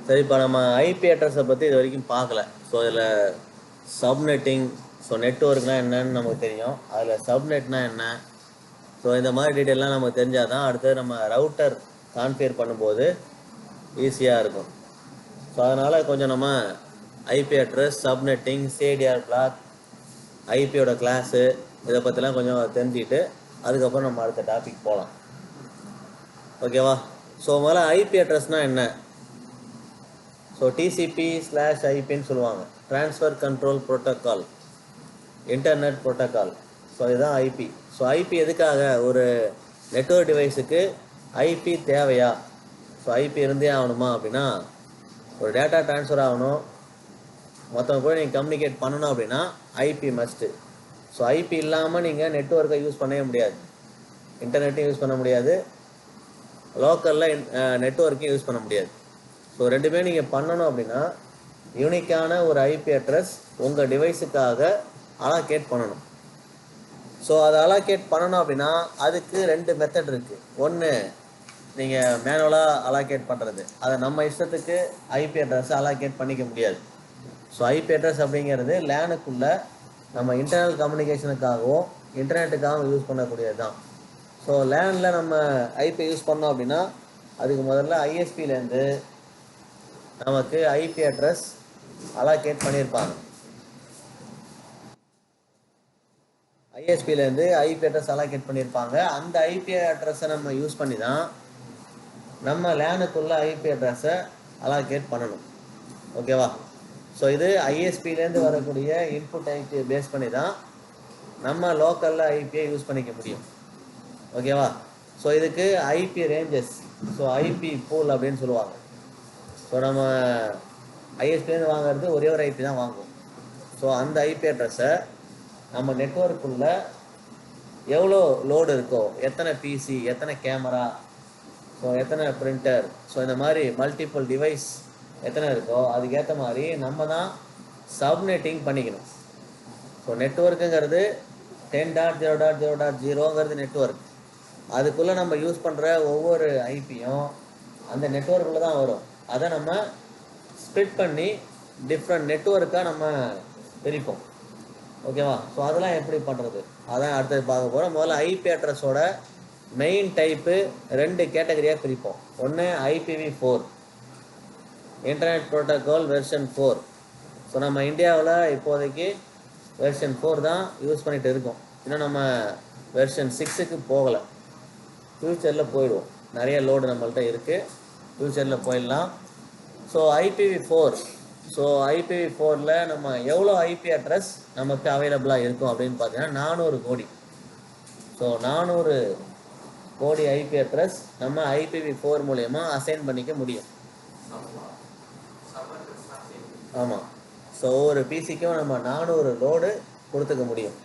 சரி, இப்போ நம்ம ஐபி அட்ரஸை பற்றி இது வரைக்கும் பார்க்கல. ஸோ இதில் சப்நெட்டிங், ஸோ நெட்ஒர்க்னால் என்னன்னு நமக்கு தெரியும். அதில் சப்நெட்னா என்ன, ஸோ இந்த மாதிரி டீட்டெயிலாம் நமக்கு தெரிஞ்சால் தான் அடுத்தது நம்ம ரவுட்டர் கான்ஃபிகர் பண்ணும்போது ஈஸியாக இருக்கும். ஸோ அதனால் கொஞ்சம் நம்ம IP address, subnetting, CIDR block, ஐபியோட கிளாஸு, இதை பற்றிலாம் கொஞ்சம் தெரிஞ்சுக்கிட்டு அதுக்கப்புறம் நம்ம அடுத்த டாபிக் போகலாம். ஓகேவா? ஸோ முதல்ல ஐபி அட்ரஸ்னால் என்ன? ஸோ TCP/IP சொல்லுவாங்க, transfer control protocol, internet protocol. So இதுதான் ஐபி. ஸோ ஐபி எதுக்காக? ஒரு நெட்வொர்க் டிவைஸுக்கு ஐபி தேவையா? ஸோ ஐபி இருந்தே ஆகணுமா அப்படின்னா, ஒரு டேட்டா ட்ரான்ஸ்ஃபர் ஆகணும், மற்றவங்க கூட நீங்கள் கம்யூனிகேட் பண்ணணும் அப்படின்னா ஐபி மஸ்ட்டு. ஸோ ஐபி இல்லாமல் நீங்கள் நெட்வொர்க்கை யூஸ் பண்ணவே முடியாது, இன்டர்நெட்டையும் யூஸ் பண்ண முடியாது, லோக்கலில் நெட்வொர்க்கையும் யூஸ் பண்ண முடியாது. ஸோ ரெண்டுமே நீங்கள் பண்ணணும் அப்படின்னா யூனிக்கான ஒரு ஐபி அட்ரஸ் உங்கள் டிவைஸுக்காக அலாகேட் பண்ணணும். ஸோ அதை அலாகேட் பண்ணணும் அப்படின்னா அதுக்கு 2 மெத்தட் இருக்குது. ஒன்று, நீங்கள் மேனுவலாக அலாகேட் பண்ணுறது, அதை நம்ம இஷ்டத்துக்கு ஐபி அட்ரஸை அலாகேட் பண்ணிக்க முடியாது. ஸோ ஐபி அட்ரஸ் அப்படிங்கிறது லேனுக்குள்ளே நம்ம இன்டர்னல் கம்யூனிகேஷனுக்காகவும் இன்டர்நெட்டுக்காகவும் யூஸ் பண்ணக்கூடியது தான். ஸோ லேனில் நம்ம ஐபி யூஸ் பண்ணோம் அப்படின்னா அதுக்கு முதல்ல ஐஎஸ்பியிலேருந்து நமக்கு ஐபி அட்ரஸ் அலாகேட் பண்ணியிருப்பாங்க. ஐஎஸ்பியிலேருந்து ஐபி அட்ரஸ் அலாகேட் பண்ணியிருப்பாங்க. அந்த ஐபி அட்ரஸை நம்ம யூஸ் பண்ணி தான் நம்ம லேனுக்குள்ள ஐபி அட்ரஸை அலாகேட் பண்ணணும். ஓகேவா? ஸோ இது ஐஎஸ்பியிலேருந்து வரக்கூடிய இன்புட் ஐபி பேஸ் பண்ணி தான் நம்ம லோக்கலில் ஐபியை யூஸ் பண்ணிக்க முடியும். ஓகேவா? ஸோ இதுக்கு IP ranges, so IP pool அப்படின்னு சொல்லுவாங்க. ஸோ நம்ம ஐஎஸ்பிலேருந்து வாங்குறது ஒரே ஒரு ஐபி தான் வாங்குவோம். ஸோ அந்த ஐபி அட்ரஸை நம்ம நெட்வொர்க்குள்ள எவ்வளோ லோடு இருக்கோ, எத்தனை பிசி, எத்தனை கேமரா, ஸோ எத்தனை பிரிண்டர், ஸோ இந்த மாதிரி மல்டிபிள் டிவைஸ் எத்தனை இருக்கோ அதுக்கேற்ற மாதிரி நம்ம தான் சப்நெட்டிங் பண்ணிக்கணும். ஸோ நெட்வொர்க்குங்கிறது 10.0.0.0ங்கிறது நெட்வொர்க். அதுக்குள்ளே நம்ம யூஸ் பண்ணுற ஒவ்வொரு ஐபியும் அந்த நெட்வொர்க்குள்ளே தான் வரும். அதை நம்ம ஸ்ப்ளிட் பண்ணி டிஃப்ரெண்ட் நெட்வொர்க்காக நம்ம பிரிப்போம். ஓகேவா? ஸோ அதெல்லாம் எப்படி பண்ணுறது அதான் அடுத்தது பார்க்க போகிறோம். முதல்ல ஐபி அட்ரஸோட மெயின் டைப்பு 2 கேட்டகரியாக பிரிப்போம். ஒன்று IPv4, internet protocol version 4. So நம்ம இந்தியாவில் இப்போதைக்கு வெர்ஷன் 4 தான் யூஸ் பண்ணிகிட்டு இருக்கோம். இன்னும் நம்ம வெர்ஷன் 6க்கு போகலை. ஃப்யூச்சரில் போயிடுவோம். நிறைய லோடு நம்மள்கிட்ட இருக்குது, ஃப்யூச்சரில் போயிடலாம். ஸோ IPv4, ஸோ IPv4ல் நம்ம எவ்வளோ ஐபி அட்ரஸ் நமக்கு அவைலபிளாக இருக்கும் அப்படின்னு பார்த்தீங்கன்னா 400 கோடி. ஸோ 400 கோடி ஐபி அட்ரஸ் நம்ம IPv4 மூலயமா அசைன் பண்ணிக்க முடியும். ஆமாம். ஸோ ஒவ்வொரு பிசிக்கும் நம்ம 400 லோடு கொடுத்துக்க முடியும்.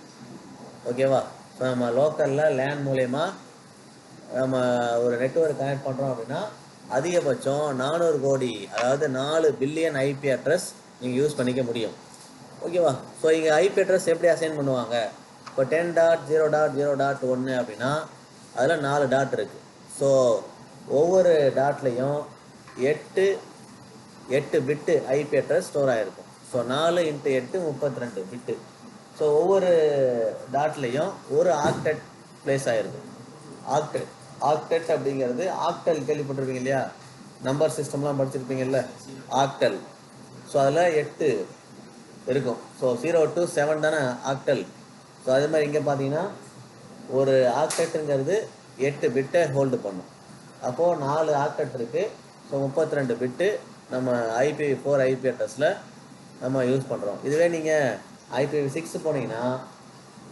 ஓகேவா? ஸோ நம்ம லோக்கலில் லேண்ட் மூலயமா நம்ம ஒரு நெட்வொர்க் கனெக்ட் பண்ணுறோம் அப்படின்னா அதிகபட்சம் 400 கோடி, அதாவது 4 பில்லியன் ஐபி அட்ரஸ் நீங்கள் யூஸ் பண்ணிக்க முடியும். ஓகேவா? ஸோ இங்கே ஐபி அட்ரஸ் எப்படி அசைன் பண்ணுவாங்க? இப்போ 10.0.0.1 அப்படின்னா அதில் 4 டாட் இருக்குது. ஸோ ஒவ்வொரு டாட்லேயும் 8 பிட்டு ஐபி அட்ரஸ் ஸ்டோர் ஆகிருக்கும். So 4 × 8 32 bit. ஸோ ஒவ்வொரு டாட்லேயும் ஒரு ஆக்டெட் பிளேஸ் ஆகிருக்கும். ஆக்டெட் அப்படிங்கிறது, ஆக்டல் கேள்விப்பட்டிருப்பீங்க இல்லையா? நம்பர் சிஸ்டம்லாம் படிச்சிருப்பீங்கல்ல, ஆக்டல். ஸோ அதில் 8 இருக்கும். ஸோ 0 to 7 தானே ஆக்டல். ஸோ அதே மாதிரி இங்கே பார்த்தீங்கன்னா ஒரு ஆக்டெட்டுங்கிறது 8 பிட்டை ஹோல்டு பண்ணும். அப்போது 4 ஆக்டெட் இருக்குது. ஸோ 32 பிட்டு நம்ம IPv4 ஐபி அட்ரஸில் நம்ம யூஸ் பண்ணுறோம். இதுவே நீங்கள் IPv6 போனீங்கன்னா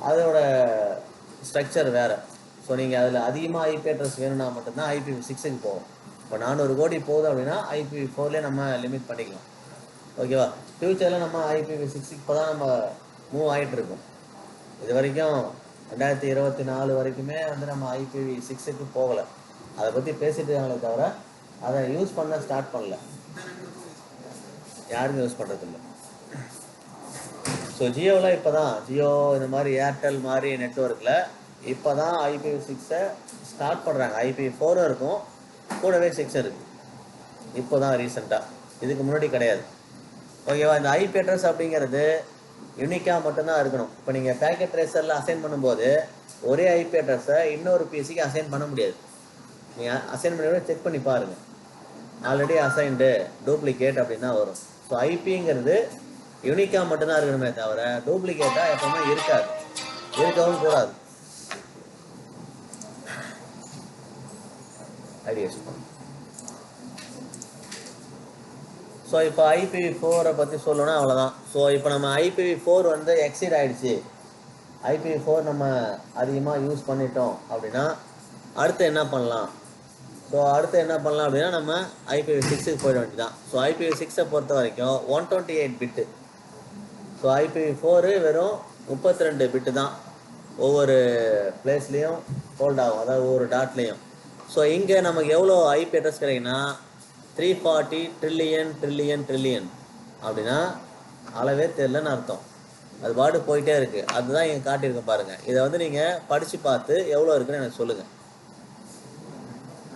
அதோட ஸ்ட்ரக்சர் வேறு. ஸோ நீங்கள் அதில் அதிகமாக ஐபி அட்ரஸ் வேணும்னா மட்டும்தான் IPv6க்கு போகும். இப்போ 400 கோடி போகுது அப்படின்னா IPv4லேயே நம்ம லிமிட் பண்ணிக்கலாம். ஓகேவா? ஃப்யூச்சரில் நம்ம IPv6க்கு இப்போ தான் நம்ம மூவ் ஆகிட்டுருக்கோம். இது வரைக்கும் 2024 வரைக்குமே நம்ம IPv6க்கு போகலை. அதை பற்றி பேசிட்டு இருக்காங்களே தவிர அதை யூஸ் பண்ண ஸ்டார்ட் பண்ணல, யாருமே யூஸ் பண்ணுறதில்ல. ஸோ ஜியோவில் இப்போ தான், ஜியோ இந்த மாதிரி ஏர்டெல் மாதிரி நெட்வொர்க்கில் இப்போ தான் IPv6 ஸ்டார்ட் பண்ணுறாங்க. IPv4 இருக்கும், கூடவே 6 இருக்குது இப்போ தான் ரீசெண்டாக. இதுக்கு முன்னாடி கிடையாது. ஓகேவா? இந்த ஐபி அட்ரஸ் அப்படிங்கிறது யூனிக்காக மட்டும்தான் இருக்கணும். இப்போ நீங்கள் பேக்கெட் ட்ரேசரில் அசைன் பண்ணும்போது ஒரே ஐபி அட்ரஸை இன்னொரு பிசிக்கு அசைன் பண்ண முடியாது. நீங்கள் அசைன் பண்ணி செக் பண்ணி பாருங்கள். ஆல்ரெடி அசைன்டு டூப்ளிகேட் அப்படின்னா வரும். ஸோ ஐபிங்கிறது யூனிக்காக மட்டும்தான் இருக்கணுமே தவிர டூப்ளிகேட்டாக எப்பவுமே இருக்காது, இருக்கவும் கூடாது. ஐடியாஸ். ஸோ இப்போ IPv4 பற்றி சொல்லணும்னா அவ்வளோதான். ஸோ இப்போ நம்ம IPv4 வந்து எக்ஸீட் ஆகிடுச்சு, IPv4 நம்ம அதிகமாக யூஸ் பண்ணிட்டோம் அப்படின்னா அடுத்து என்ன பண்ணலாம்? ஸோ அடுத்து என்ன பண்ணலாம் அப்படின்னா நம்ம IPv6க்கு போயிட வேண்டியதான். ஸோ IPv6 பொறுத்த வரைக்கும் 128 பிட்டு. ஸோ IPv4 வெறும் 32 பிட்டு தான் ஒவ்வொரு பிளேஸ்லேயும் ஹோல்ட் ஆகும், அதாவது ஒவ்வொரு டாட்லேயும். ஸோ இங்கே நமக்கு எவ்வளோ ஐபி அட்ரஸ் கிடைக்குன்னா 340 ட்ரில்லியன் ட்ரில்லியன் ட்ரில்லியன் அப்படின்னா அளவே தெரியலன்னு அர்த்தம். அது பாட்டு போயிட்டே இருக்குது. அதுதான் இங்கே காட்டியிருக்கேன் பாருங்கள். இதை வந்து நீங்கள் படித்து பார்த்து எவ்வளோ இருக்குன்னு எனக்கு சொல்லுங்கள்.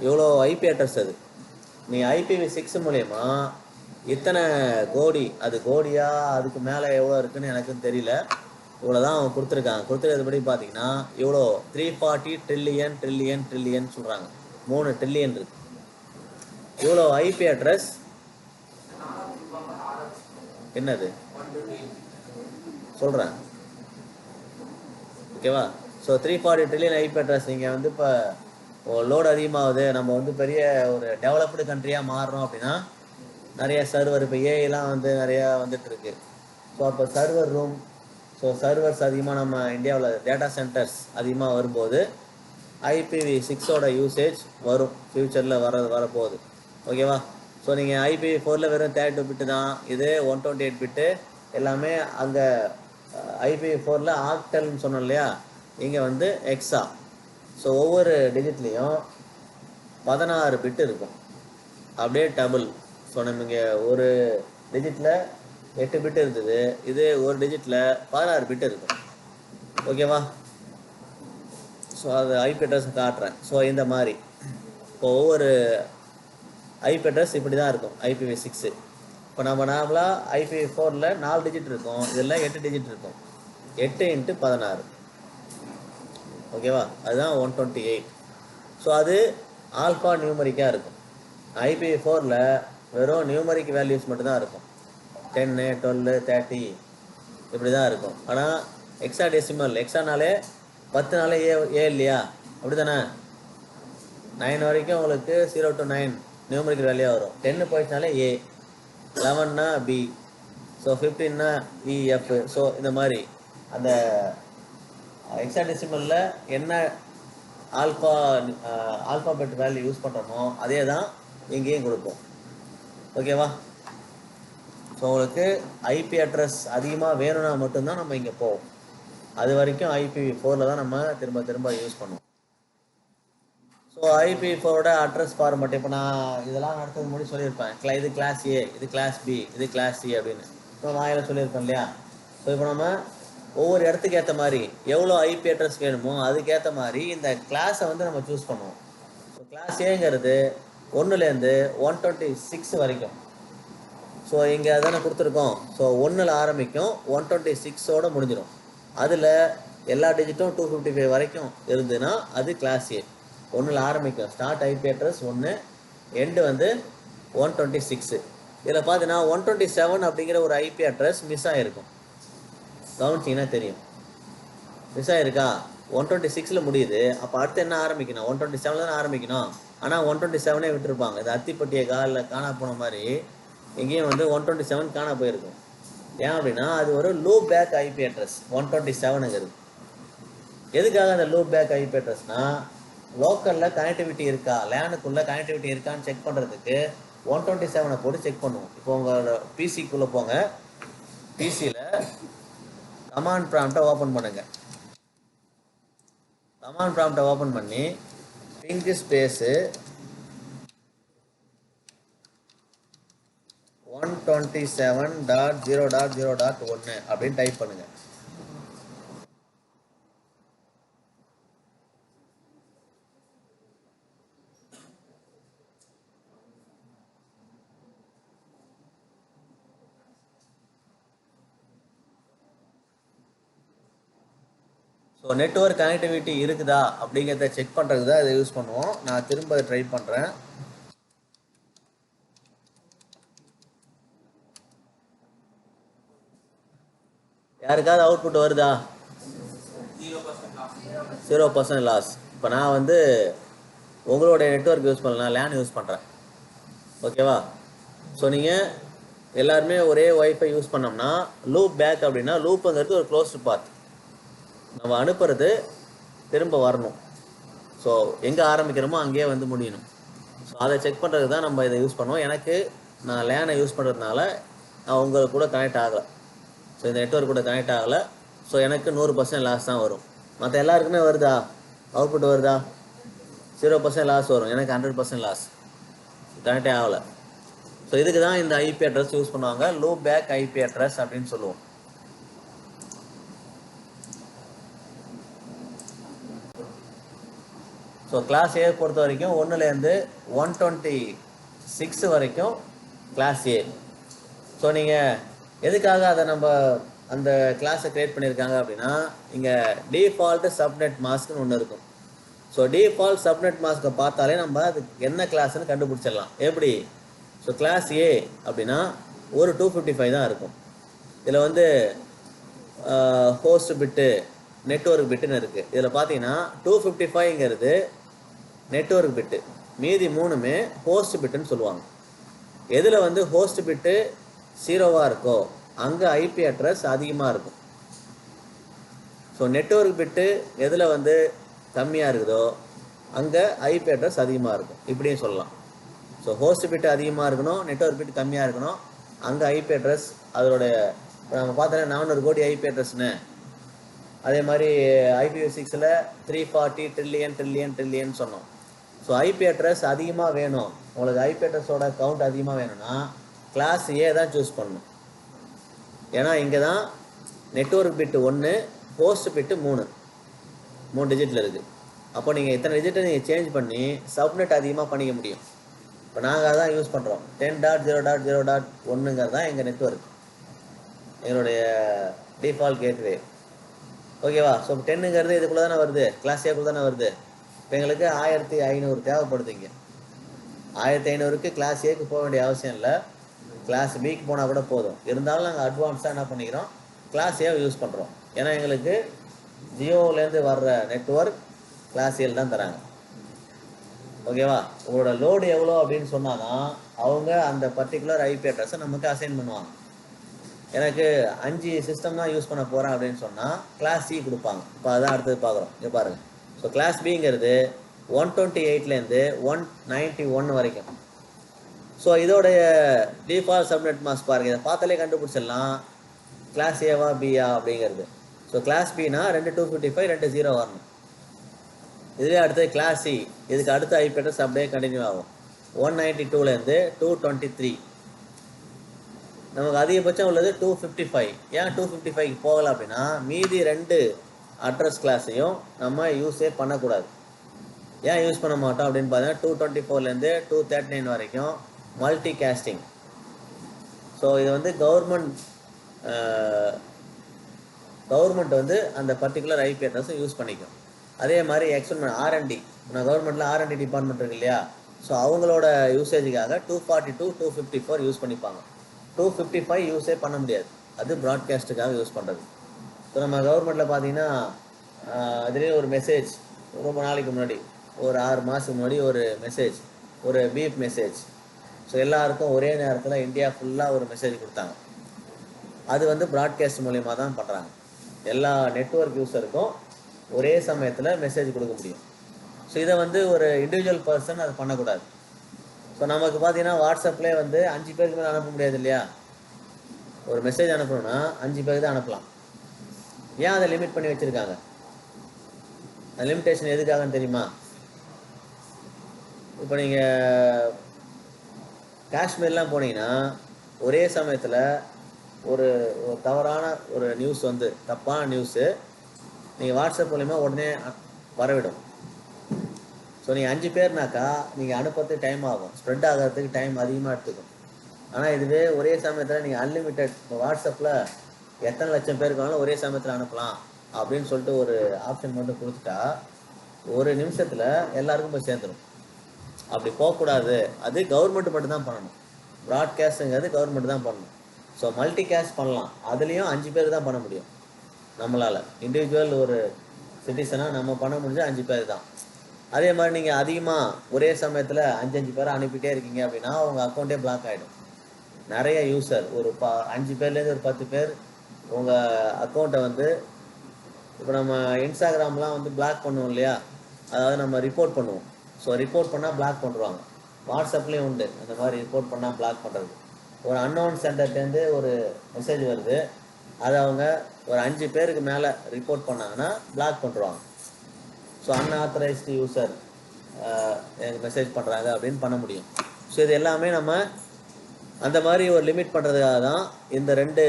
எவ்வளோ ஐபி அட்ரஸ் அது. நீங்கள் IPv6 மூலயமா இத்தனை கோடி, அது கோடியா அதுக்கு மேலே எவ்வளோ இருக்குன்னு எனக்கும் தெரியல. இவ்வளோ தான் அவங்க கொடுத்துருக்காங்க. கொடுத்துருக்கிறதுபடி பார்த்தீங்கன்னா இவ்வளோ 340 ட்ரில்லியன் ட்ரில்லியன் ட்ரில்லியன் சொல்கிறாங்க. 3 ட்ரில்லியன் இருக்குது. இவ்வளோ ஐபி அட்ரஸ் என்னது சொல்கிறேன், ஓகேவா? So 340 trillion IP address. நீங்கள் வந்து இப்போ லோடு அதிகமாகுது, நம்ம வந்து பெரிய ஒரு டெவலப்டு கண்ட்ரியாக மாறுறோம் அப்படின்னா நிறைய சர்வர், இப்போ ஏஐலாம் வந்து நிறையா வந்துட்டுருக்கு. ஸோ அப்போ சர்வர் ரூம், ஸோ சர்வர்ஸ் அதிகமாக நம்ம இந்தியாவில் டேட்டா சென்டர்ஸ் அதிகமாக வரும்போது IPv6ஓட யூசேஜ் வரும், ஃப்யூச்சரில் வரப்போகுது. ஓகேவா? ஸோ நீங்கள் IPv4 வெறும் 32 பிட்டு தான், இது 128 பிட்டு எல்லாமே. அங்கே IPv4 ஆக்டல்னு சொன்னோம் இல்லையா, இங்கே வந்து எக்ஸா. ஸோ ஒவ்வொரு டிஜிட்லேயும் 16 பிட்டு இருக்கும், அப்படியே டபுள். ஸோ நம்ம இங்கே ஒரு டிஜிட்டில் 8 பிட்டு இருந்தது, இது ஒரு டிஜிட்டில் 16 பிட்டு இருக்கும். ஓகேவா? ஸோ அது ஐபி அட்ரஸ் காட்டுறேன். ஸோ இந்த மாதிரி இப்போ ஒவ்வொரு ஐபி அட்ரஸ் இப்படி தான் இருக்கும். IPv6 இப்போ நம்ம நார்மலாக IPv4 4 டிஜிட் இருக்கும், இதில் 8 டிஜிட் இருக்கும். 8 × 16, ஓகேவா? அதுதான் 128. ஸோ அது ஆல்ஃபா நியூமரிக்காக இருக்கும். IPv4 வெறும் நியூமரிக் வேல்யூஸ் மட்டும்தான் இருக்கும். 10, 12, 30 இப்படி தான் இருக்கும். ஆனால் எக்ஸா டெசிமல், எக்ஸானாலே 10 ஏ இல்லையா, அப்படி தானே? 9 வரைக்கும் உங்களுக்கு 0 to 9 நியூமரிக்கல் வேல்யூவாக வரும். 10 போயிடுச்சுனாலே ஏ, 11னா பி, ஸோ 15னா இஎஃப். ஸோ இந்த மாதிரி அந்த ஹெக்ஸாடெசிமலில் என்ன ஆல்ஃபாபெட் வேல்யூ யூஸ் பண்ணுறோமோ அதே தான் இங்கேயும் கொடுப்போம். ஓகேவா? ஸோ உங்களுக்கு ஐபி அட்ரஸ் அதிகமாக வேணும்னா மட்டும்தான் நம்ம இங்கே போவோம். அது வரைக்கும் IPv4 தான் நம்ம திரும்ப திரும்ப யூஸ் பண்ணுவோம். ஸோ IPv4 அட்ரஸ் ஃபார்மட் இப்போ நான் இதெல்லாம் நடத்துக்கு முன்னாடி சொல்லியிருப்பேன். இது கிளாஸ் ஏ, இது கிளாஸ் பி, இது கிளாஸ் சி அப்படின்னு இப்போ வாயில சொல்லியிருப்பேன் இல்லையா? ஸோ இப்போ நம்ம ஒவ்வொரு இடத்துக்கு ஏற்ற மாதிரி எவ்வளோ ஐபி அட்ரஸ் வேணுமோ அதுக்கேற்ற மாதிரி இந்த கிளாஸை வந்து நம்ம சூஸ் பண்ணுவோம். ஸோ கிளாஸ் ஏங்கிறது 1லேருந்து 126 வரைக்கும். ஸோ இங்கே அதானே கொடுத்துருக்கோம். ஸோ 1ல் ஆரம்பிக்கும், 126ஓட முடிஞ்சிடும். அதில் எல்லா டிஜிட்டும் 255 வரைக்கும் இருந்ததுன்னா அது கிளாஸ் ஏ. 1ல் ஆரம்பிக்கும், ஸ்டார்ட் ஐபி அட்ரஸ் 1, எண்டு வந்து 126. இதில் பார்த்தீங்கன்னா 127 அப்படிங்கிற ஒரு ஐபி அட்ரஸ் மிஸ் ஆகிருக்கும். கவனிச்சிங்கன்னா தெரியும், மிஸ் ஆகிருக்கா? 126ல் முடியுது. அப்போ அடுத்து என்ன ஆரம்பிக்கணும்? 127 தானே ஆரம்பிக்கணும். ஆனால் 127 விட்டுருப்பாங்க. இது அத்திப்பட்டியை காலில் காணா போன மாதிரி இங்கேயும் வந்து 127 காணா போயிருக்கும். ஏன் அப்படின்னா அது ஒரு லூப் பேக் ஐபி அட்ரஸ் 127ங்கிறது. எதுக்காக அந்த லூப் பேக் ஐபி அட்ரஸ்னா லோக்கலில் கனெக்டிவிட்டி இருக்கா, லேனுக்குள்ளே கனெக்டிவிட்டி இருக்கான்னு செக் பண்ணுறதுக்கு 127 போட்டு செக் பண்ணுவோம். இப்போ உங்களோட பிசிக்குள்ளே போங்க, பிசியில் கமாண்ட் ப்ராம்ப்டை ஓப்பன் பண்ணுங்கள். கமாண்ட் ப்ராம்ப்டை ஓப்பன் பண்ணி பிங்க் ஸ்பேஸு 127.0.0.1 அப்படின்னு டைப் பண்ணுங்கள். ஸோ நெட்வொர்க் கனெக்டிவிட்டி இருக்குதா அப்படிங்கிறத செக் பண்ணுறதுக்கு தான் இதை யூஸ் பண்ணுவோம். நான் திரும்ப ட்ரை பண்ணுறேன். யாருக்காவது அவுட்புட் வருதா? 0% லாஸ். இப்போ நான் வந்து உங்களுடைய நெட்வொர்க் யூஸ் பண்ணலாம், லேன் யூஸ் பண்ணுறேன். ஓகேவா? ஸோ நீங்கள் எல்லாருமே ஒரே ஒய்ஃபை யூஸ் பண்ணோம்னா லூப் பேக் அப்படின்னா லூப்புங்கிறது ஒரு க்ளோஸ்டு பாத். நம்ம அனுப்புறது திரும்ப வரணும். ஸோ எங்கே ஆரம்பிக்கிறோமோ அங்கேயே வந்து முடியணும். ஸோ அதை செக் பண்ணுறதுக்கு தான் நம்ம இதை யூஸ் பண்ணுவோம். எனக்கு நான் லேனை யூஸ் பண்ணுறதுனால நான் உங்களுக்கு கூட கனெக்ட் ஆகலை. ஸோ இந்த நெட்வொர்க் கூட கனெக்ட் ஆகலை. ஸோ எனக்கு 100% லாஸ் தான் வரும். மற்ற எல்லாருக்குமே வருதா? அவுட்புட் வருதா? 0% லாஸ் வரும். எனக்கு 100% லாஸ். கனெக்டே ஆகலை. ஸோ இதுக்கு தான் இந்த ஐபி அட்ரஸ் யூஸ் பண்ணுவாங்க. லூப் பேக் ஐபி அட்ரஸ் அப்படின்னு சொல்லுவோம். ஸோ கிளாஸ் ஏ பொறுத்த வரைக்கும் 1லேருந்து 126 வரைக்கும் கிளாஸ் ஏ. ஸோ நீங்கள் எதுக்காக அதை நம்ம அந்த கிளாஸை க்ரியேட் பண்ணியிருக்காங்க அப்படின்னா, இங்கே டிஃபால்ட்டு சப்நெட் மாஸ்க்னு ஒன்று இருக்கும். ஸோ டிஃபால்ட் சப்நெட் மாஸ்க்கை பார்த்தாலே நம்ம அது என்ன கிளாஸ்ன்னு கண்டுபிடிச்சிடலாம். எப்படி? ஸோ கிளாஸ் ஏ அப்படின்னா ஒரு 255 தான் இருக்கும். இதில் வந்து ஹோஸ்ட் பிட்டு, நெட்வொர்க் பிட்டுன்னு இருக்குது. இதில் பார்த்தீங்கன்னா 255ங்கிறது நெட்வொர்க் பிட்டு, மீதி 3மே ஹோஸ்ட் பிட்டுன்னு சொல்லுவாங்க. எதில் வந்து ஹோஸ்ட் பிட்டு 0வாக இருக்கோ அங்கே ஐபி அட்ரஸ் அதிகமாக இருக்கும். ஸோ நெட்வொர்க் பிட்டு எதில் வந்து கம்மியாக இருக்குதோ அங்கே ஐபி அட்ரஸ் அதிகமாக இருக்கும். இப்படியும் சொல்லலாம். ஸோ ஹோஸ்ட் பிட்டு அதிகமாக இருக்கணும், நெட்வொர்க் பிட்டு கம்மியாக இருக்கணும், அங்கே ஐபி அட்ரஸ் அதோடைய நம்ம பார்த்தோன்னா 400 கோடி ஐபி அட்ரஸ்னு. அதே மாதிரி IPv6ல் 340 ட்ரில்லியன் சொன்னோம். ஸோ ஐபி அட்ரஸ் அதிகமாக வேணும், உங்களுக்கு ஐபி அட்ரஸோட கவுண்ட் அதிகமாக வேணும்னா கிளாஸ் ஏ தான் சூஸ் பண்ணணும். ஏன்னா இங்கே தான் நெட்வொர்க் பிட்டு 1, ஹோஸ்ட் பிட்டு 3 டிஜிட்டில் இருக்குது. அப்போ நீங்கள் இத்தனை டிஜிட்டை நீங்கள் சேஞ்ச் பண்ணி சப்நெட் அதிகமாக பண்ணிக்க முடியும். இப்போ நாங்கள் அதான் யூஸ் பண்ணுறோம். 10.0.0.1ங்கிறது தான் எங்கள் நெட்வொர்க், எங்களுடைய டிஃபால்ட் கேட்வே. ஓகேவா? ஸோ 10ங்கிறது இதுக்குள்ளே தானே வருது, கிளாஸ் ஏக்குள்ளே தானே வருது. இப்போ எங்களுக்கு 1500 தேவைப்படுது. இங்கே 1500க்கு கிளாஸ் ஏக்கு போக வேண்டிய அவசியம் இல்லை, கிளாஸ் பிக்கு போனால் கூட போதும். இருந்தாலும் நாங்கள் அட்வான்ஸாக என்ன பண்ணிக்கிறோம், கிளாஸ் ஏவை யூஸ் பண்ணுறோம். ஏன்னா எங்களுக்கு ஜியோவிலேருந்து வர்ற நெட்வொர்க் கிளாஸ் ஏல் தான் தராங்க. ஓகேவா? உங்களோட லோடு எவ்வளோ அப்படின்னு சொன்னால் தான் அவங்க அந்த பர்டிகுலர் ஐபி அட்ரஸை நமக்கு அசைன் பண்ணுவாங்க. எனக்கு 5 சிஸ்டம் தான் யூஸ் பண்ண போகிறேன் அப்படின்னு சொன்னால் கிளாஸ் சி கொடுப்பாங்க. இப்போ அதான் அடுத்தது பார்க்குறோம். இங்கே பாருங்கள். ஸோ கிளாஸ் பிங்கிறது 128லேருந்து 191 வரைக்கும். ஸோ இதோடைய டிஃபால்ட் சப்நெட் மாஸ்க் பாருங்கள். இதை பார்த்தாலே கண்டுபிடிச்சிடலாம் கிளாஸ் ஏவா பியா அப்படிங்கிறது. ஸோ கிளாஸ் பினா 2 255 2 0 வரணும். இதுவே அடுத்தது கிளாஸ் சி, இதுக்கு அடுத்த ஐபி அட்ரஸ் அப்படியே கண்டினியூ ஆகும். 192லேருந்து 223. நமக்கு அதிகபட்சம் உள்ளது 255. ஏன் 255க்கு போகலை அப்படின்னா மீதி 2 அட்ரஸ் கிளாஸையும் நம்ம யூஸே பண்ணக்கூடாது. ஏன் யூஸ் பண்ண மாட்டோம் அப்படின்னு பார்த்தீங்கன்னா 224லேருந்து 239 வரைக்கும் மல்டி காஸ்டிங். ஸோ இது வந்து கவர்மெண்ட் வந்து அந்த பர்டிகுலர் ஐபி அட்ரஸை யூஸ் பண்ணிக்கும். அதே மாதிரி எக்ஸ்பெரிமெண்ட் R&D, நான் கவர்மெண்ட்டில் R&D டிபார்ட்மெண்ட் இருக்கு இல்லையா, ஸோ அவங்களோட யூசேஜுக்காக 242 254 யூஸ் பண்ணிப்பாங்க. 255 யூஸே பண்ண முடியாது, அது ப்ராட்காஸ்ட்டுக்காக யூஸ் பண்ணுறது. ஸோ நம்ம கவர்மெண்ட்டில் பார்த்தீங்கன்னா அதுலேயே ஒரு மெசேஜ் ரொம்ப நாளைக்கு முன்னாடி, ஒரு 6 மாதத்துக்கு முன்னாடி ஒரு மெசேஜ், ஒரு பீப் மெசேஜ். ஸோ எல்லாருக்கும் ஒரே நேரத்தில் இந்தியா ஃபுல்லாக ஒரு மெசேஜ் கொடுத்தாங்க. அது வந்து ப்ராட்காஸ்ட் மூலிமா தான் பண்ணுறாங்க. எல்லா நெட்வொர்க் யூஸருக்கும் ஒரே சமயத்தில் மெசேஜ் கொடுக்க முடியும். ஸோ இதை வந்து ஒரு இண்டிவிஜுவல் பர்சன் அதை பண்ணக்கூடாது. ஸோ நமக்கு பார்த்தீங்கன்னா வாட்ஸ்அப்லேயே வந்து 5 பேருக்கு மேலே அனுப்ப முடியாது இல்லையா. ஒரு மெசேஜ் அனுப்பணும்னா 5 பேருக்கு தான் அனுப்பலாம். ஏன் அதை லிமிட் பண்ணி வச்சுருக்காங்க? அந்த லிமிட்டேஷன் எதுக்காகன்னு தெரியுமா? இப்போ நீங்கள் காஷ்மீர்லாம் போனீங்கன்னா ஒரே சமயத்தில் ஒரு தவறான ஒரு நியூஸ் வந்து, தப்பான நியூஸு நீங்கள் வாட்ஸ்அப் மூலிமா உடனே வரவிடும். ஸோ நீங்கள் 5 பேர்னாக்கா நீங்கள் அனுப்புறதுக்கு டைம் ஆகும், ஸ்ப்ரெட் ஆகிறதுக்கு டைம் அதிகமாக எடுத்துக்கும். ஆனால் இதுவே ஒரே சமயத்தில் நீங்கள் அன்லிமிட்டெட், இப்போ வாட்ஸ்அப்பில் எத்தனை லட்சம் பேருக்கு வேணாலும் ஒரே சமயத்தில் அனுப்பலாம். அப்படின்னு சொல்லிட்டு ஒரு ஆப்ஷன் மட்டும் கொடுத்துட்டா ஒரு நிமிஷத்தில் எல்லாருக்கும் போய் சேர்ந்துடும். அப்படி போகக்கூடாது. அது கவர்மெண்ட் மட்டும் தான் பண்ணணும். ப்ராட்காஸ்ட்டுங்கிறது கவர்மெண்ட் தான் பண்ணணும். ஸோ மல்டி கேஸ்ட் பண்ணலாம். அதுலேயும் 5 பேர் தான் பண்ண முடியும் நம்மளால். இண்டிவிஜுவல் ஒரு சிட்டிசனாக நம்ம பண்ண முடிஞ்சால் 5 பேர் தான். அதே மாதிரி நீங்கள் அதிகமாக ஒரே சமயத்தில் 5 பேரை அனுப்பிட்டே இருக்கீங்க அப்படின்னா உங்கள் அக்கௌண்ட்டே பிளாக் ஆகிடும். நிறைய யூசர் ஒரு 5 பேர்லேருந்து ஒரு 10 பேர் உங்கள் அக்கௌண்ட்டை வந்து இப்போ நம்ம இன்ஸ்டாகிராம்லாம் வந்து பிளாக் பண்ணுவோம் இல்லையா, அதாவது நம்ம ரிப்போர்ட் பண்ணுவோம். ஸோ ரிப்போர்ட் பண்ணால் பிளாக் பண்ணுறாங்க. வாட்ஸ்அப்லேயும் உண்டு அந்த மாதிரி ரிப்போர்ட் பண்ணால் பிளாக் பண்ணுறது. ஒரு அன்னோன் சென்டர்லேருந்து ஒரு மெசேஜ் வருது, அதை அவங்க ஒரு 5 பேருக்கு மேலே ரிப்போர்ட் பண்ணாங்கன்னா பிளாக் பண்ணுறாங்க. ஸோ அன்ஆத்தரைஸ்டு யூசர் எனக்கு மெசேஜ் பண்ணுறாங்க அப்படின்னு பண்ண முடியும். ஸோ இது எல்லாமே நம்ம அந்த மாதிரி ஒரு லிமிட் பண்ணுறதுக்காக தான் இந்த 2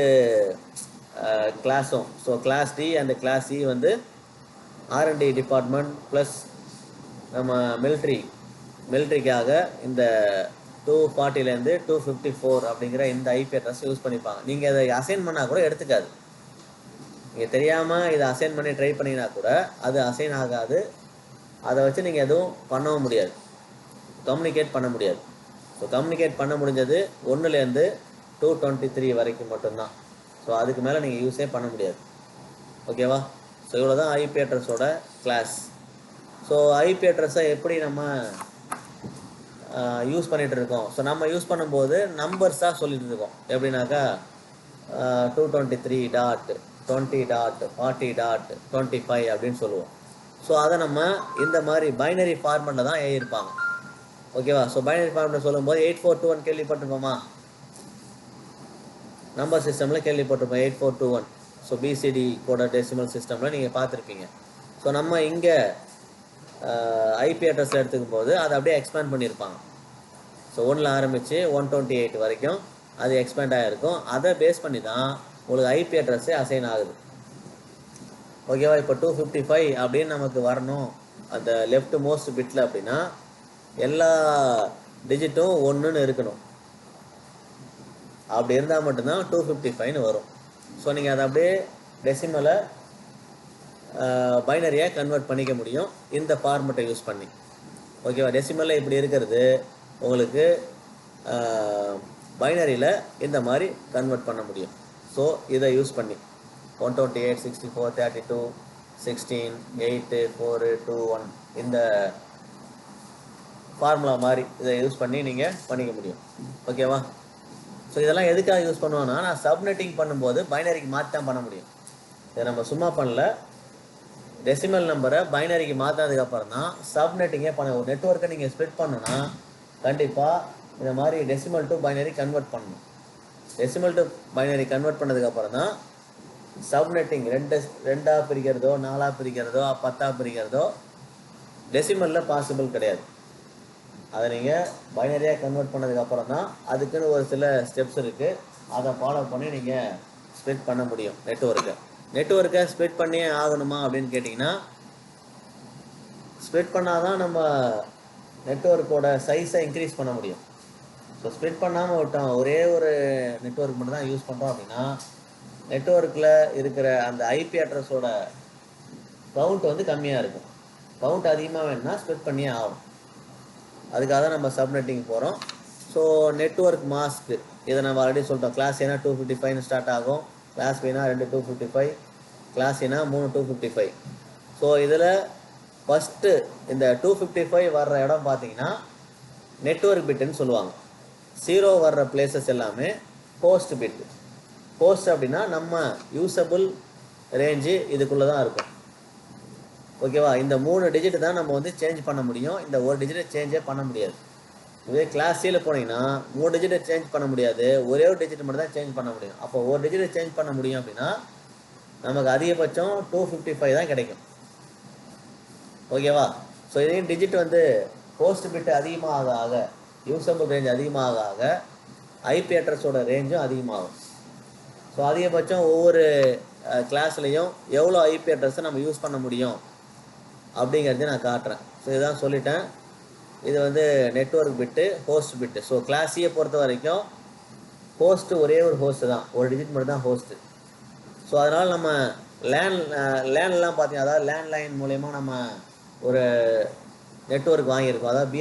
கிளாஸும். So class D and class C வந்து R&D டிபார்ட்மெண்ட் ப்ளஸ் நம்ம மிலிட்ரிக்காக இந்த 240லேருந்து 254 அப்படிங்கிற இந்த ஐபி அட்ரஸ் யூஸ் பண்ணிப்பாங்க. நீங்கள் அதை அசைன் பண்ணால் கூட எடுத்துக்காது. நீங்கள் தெரியாமல் இதை அசைன் பண்ணி ட்ரை பண்ணிங்கன்னா கூட அது அசைன் ஆகாது. அதை வச்சு நீங்கள் எதுவும் பண்ணவும் முடியாது, கம்யூனிகேட் பண்ண முடியாது. ஸோ கம்யூனிகேட் பண்ண முடிஞ்சது 1லேருந்து 223 வரைக்கும் மட்டும்தான். ஸோ அதுக்கு மேலே நீங்கள் யூஸே பண்ண முடியாது. ஓகேவா? ஸோ இவ்வளோ தான் ஐபி அட்ரஸோட கிளாஸ். ஸோ ஐபி அட்ரஸை எப்படி நம்ம யூஸ் பண்ணிகிட்டு இருக்கோம்? ஸோ நம்ம யூஸ் பண்ணும்போது நம்பர்ஸாக சொல்லிட்டு இருக்கோம். எப்படின்னாக்கா 223.20.40.25 அப்படின்னு சொல்லுவோம். ஸோ அதை நம்ம இந்த மாதிரி பைனரி ஃபார்மெட்டில் தான் எழுதியிருப்பாங்க. ஓகேவா? ஸோ பைனரி ஃபார்மெட்டில் சொல்லும்போது 8421 கேள்விப்பட்டிருப்போமா? நம்பர் சிஸ்டமில் கேள்விப்பட்டிருப்போம் 8421. ஸோ பிசிடி கோட டெசிமல் சிஸ்டமில் நீங்கள் பார்த்துருப்பீங்க. ஸோ நம்ம இங்கே ஐபி அட்ரஸில் எடுத்துக்கும் போது அதை அப்படியே எக்ஸ்பேண்ட் பண்ணியிருப்பாங்க. ஸோ 1ல் ஆரம்பித்து 128 வரைக்கும் அது எக்ஸ்பேண்ட் ஆகிருக்கும். அதை பேஸ் பண்ணி தான் உங்களுக்கு ஐபி அட்ரஸே அசைன் ஆகுது. ஓகேவா? இப்போ 255 அப்படின்னு நமக்கு வரணும் அந்த லெஃப்ட் மோஸ்ட் பிட்டில் அப்படின்னா எல்லா டிஜிட்டும் 1ன்னு இருக்கணும். அப்படி இருந்தால் மட்டும்தான் 255ன்னு வரும். ஸோ நீங்கள் அதை அப்படியே டெசிமலை பைனரியாக கன்வெர்ட் பண்ணிக்க முடியும் இந்த ஃபார்மெட்டை யூஸ் பண்ணி. ஓகேவா? டெசிமலில் இப்படி இருக்கிறது உங்களுக்கு பைனரியில் இந்த மாதிரி கன்வெர்ட் பண்ண முடியும். ஸோ இதை யூஸ் பண்ணி 128, 64, 32, 16, 8, 4, 2, 1 இந்த ஃபார்முலா மாதிரி இதை யூஸ் பண்ணி நீங்கள் பண்ணிக்க முடியும். ஓகேவா? ஸோ இதெல்லாம் எதுக்காக யூஸ் பண்ணுவோன்னா, நான் சப்நெட்டிங் பண்ணும்போது பைனரிக்கு மாற்றி தான் பண்ண முடியும். இதை நம்ம சும்மா பண்ணல. டெசிமல் நம்பரை பைனரிக்கு மாற்றினதுக்கப்புறம் தான் சப்நெட்டிங்கே பண்ண. ஒரு நெட்வொர்க்கை நீங்கள் ஸ்ப்ளிட் பண்ணணுன்னா கண்டிப்பாக இந்த மாதிரி டெசிமல் டு பைனரி கன்வெர்ட் பண்ணணும். டெசிமல் டு பைனரி கன்வெர்ட் பண்ணதுக்கப்புறம் தான் சப்நெட்டிங் 2ஆக பிரிக்கிறதோ 4ஆக பிரிக்கிறதோ 10ஆக பிரிக்கிறதோ டெசிமலில் பாசிபிள் கிடையாது. அதை நீங்கள் பைனரியாக கன்வெர்ட் பண்ணதுக்கப்புறம் தான் அதுக்குன்னு ஒரு சில ஸ்டெப்ஸ் இருக்குது. அதை ஃபாலோ பண்ணி நீங்கள் ஸ்ப்ளிட் பண்ண முடியும் நெட்வொர்க்கை ஸ்ப்ளிட் பண்ணியே ஆகணுமா அப்படின்னு கேட்டிங்கன்னா, ஸ்ப்ளிட் பண்ணால் தான் நம்ம நெட்வொர்க்கோட சைஸை இன்க்ரீஸ் பண்ண முடியும். ஸோ ஸ்ப்ளிட் பண்ணாமல் விட்டோம் ஒரே ஒரு நெட்வொர்க் மட்டும் தான் யூஸ் பண்ணுறோம் அப்படின்னா நெட்வொர்க்கில் இருக்கிற அந்த ஐபி அட்ரஸோட கவுண்ட் வந்து கம்மியாக இருக்கும். கவுண்ட் அதிகமாக வேணும்னா ஸ்ப்ளிட் பண்ணியே ஆகும். அதுக்காக தான் நம்ம சப்நெட்டிங் போகிறோம். ஸோ நெட்வொர்க் மாஸ்க்கு இதை நம்ம ஆல்ரெடி சொல்லிட்டோம். கிளாஸ் ஏன்னா 255 ஸ்டார்ட் ஆகும், கிளாஸ் பினா 2 255, கிளாஸ் ஏன்னா 3 255. ஸோ இதில் ஃபஸ்ட்டு இந்த 255 வர்ற இடம் பார்த்தீங்கன்னா நெட்வொர்க் பிட்டுன்னு சொல்லுவாங்க. 0 வர்ற பிளேசஸ் எல்லாமே ஹோஸ்ட் பிட்டு. ஹோஸ்ட் அப்படின்னா நம்ம யூசபிள் ரேஞ்சு இதுக்குள்ளே தான் இருக்கும். ஓகேவா? இந்த 3 டிஜிட் தான் நம்ம வந்து சேஞ்ச் பண்ண முடியும். இந்த ஒரு டிஜிட்டை சேஞ்சே பண்ண முடியாது. இதே கிளாஸ் சியில் போனீங்கன்னா 3 டிஜிட்டை சேஞ்ச் பண்ண முடியாது, ஒரே ஒரு டிஜிட் மட்டும் தான் சேஞ்ச் பண்ண முடியும். அப்போ ஒரு டிஜிட்டை சேஞ்ச் பண்ண முடியும் அப்படின்னா நமக்கு அதிகபட்சம் 255 தான் கிடைக்கும். ஓகேவா? ஸோ இதே டிஜிட் வந்து ஹோஸ்ட் பிட்டு அதிகமாக ஆக யூசபிள் ரேஞ்ச் அதிகமாக ஆக ஐபி அட்ரஸோட ரேஞ்சும் அதிகமாகும். ஸோ அதிகபட்சம் ஒவ்வொரு கிளாஸ்லேயும் எவ்வளோ ஐபி அட்ரஸை நம்ம யூஸ் பண்ண முடியும் அப்படிங்கிறத நான் காட்டுறேன். ஸோ இதுதான் சொல்லிட்டேன். இது வந்து நெட்வொர்க் பிட்டு, ஹோஸ்ட் பிட்டு. ஸோ கிளாஸியை பொறுத்த வரைக்கும் ஹோஸ்ட்டு ஒரே ஒரு ஹோஸ்ட்டு தான், ஒரு டிஜிட் மட்டும் தான் ஹோஸ்ட்டு. ஸோ அதனால் நம்ம லேண்ட்லாம் பார்த்தீங்கன்னா, அதாவது லேண்ட்லைன் மூலயமா நம்ம ஒரு நெட்வொர்க் வாங்கியிருக்கோம். அதாவது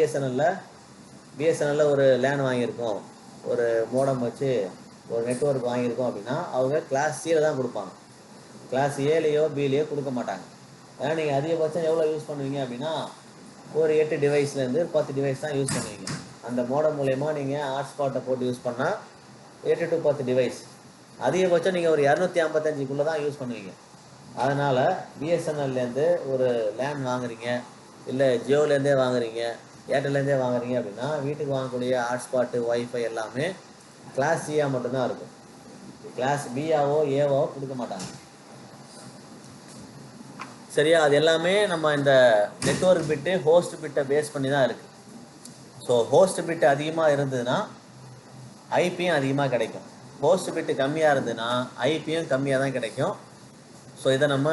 பிஎஸ்என்எல்ல ஒரு லேண்ட் வாங்கியிருக்கோம், ஒரு மோடம் வச்சு ஒரு நெட்வொர்க் வாங்கியிருக்கோம் அப்படின்னா அவங்க கிளாஸ் சியில் தான் கொடுப்பாங்க. கிளாஸ் ஏலையோ பிலையோ கொடுக்க மாட்டாங்க. ஏன்னா நீங்கள் அதிகபட்சம் எவ்வளோ யூஸ் பண்ணுவீங்க அப்படின்னா ஒரு 8 டிவைஸ்லேருந்து 10 டிவைஸ் தான் யூஸ் பண்ணுவீங்க. அந்த மோடம் மூலயமா நீங்கள் ஹாட்ஸ்பாட்டை போட்டு யூஸ் பண்ணால் 8 to 10 டிவைஸ், அதிகபட்சம் நீங்கள் ஒரு 255 தான் யூஸ் பண்ணுவீங்க. அதனால் பிஎஸ்என்எல்லேருந்து ஒரு லேண்ட் வாங்குறீங்க, இல்லை ஜியோலேருந்தே வாங்குறீங்க, ஏர்டெல்லேருந்தே வாங்குறீங்க அப்படின்னா வீட்டுக்கு வாங்கக்கூடிய ஹாட்ஸ்பாட்டு ஒய்ஃபை எல்லாமே கிளாஸ் சியாக மட்டும்தான் இருக்கும். கிளாஸ் பியாவோ ஏவாவோ கொடுக்க மாட்டாங்க. சரியா? அது எல்லாமே நம்ம இந்த நெட்வொர்க் பிட்டு ஹோஸ்ட் பிட்டை பேஸ் பண்ணி தான் இருக்குது. ஸோ ஹோஸ்ட் பிட்டு அதிகமாக இருந்ததுன்னா ஐபியும் அதிகமாக கிடைக்கும். ஹோஸ்ட் பிட்டு கம்மியாக இருந்ததுன்னா ஐபியும் கம்மியாக தான் கிடைக்கும். ஸோ இதை நம்ம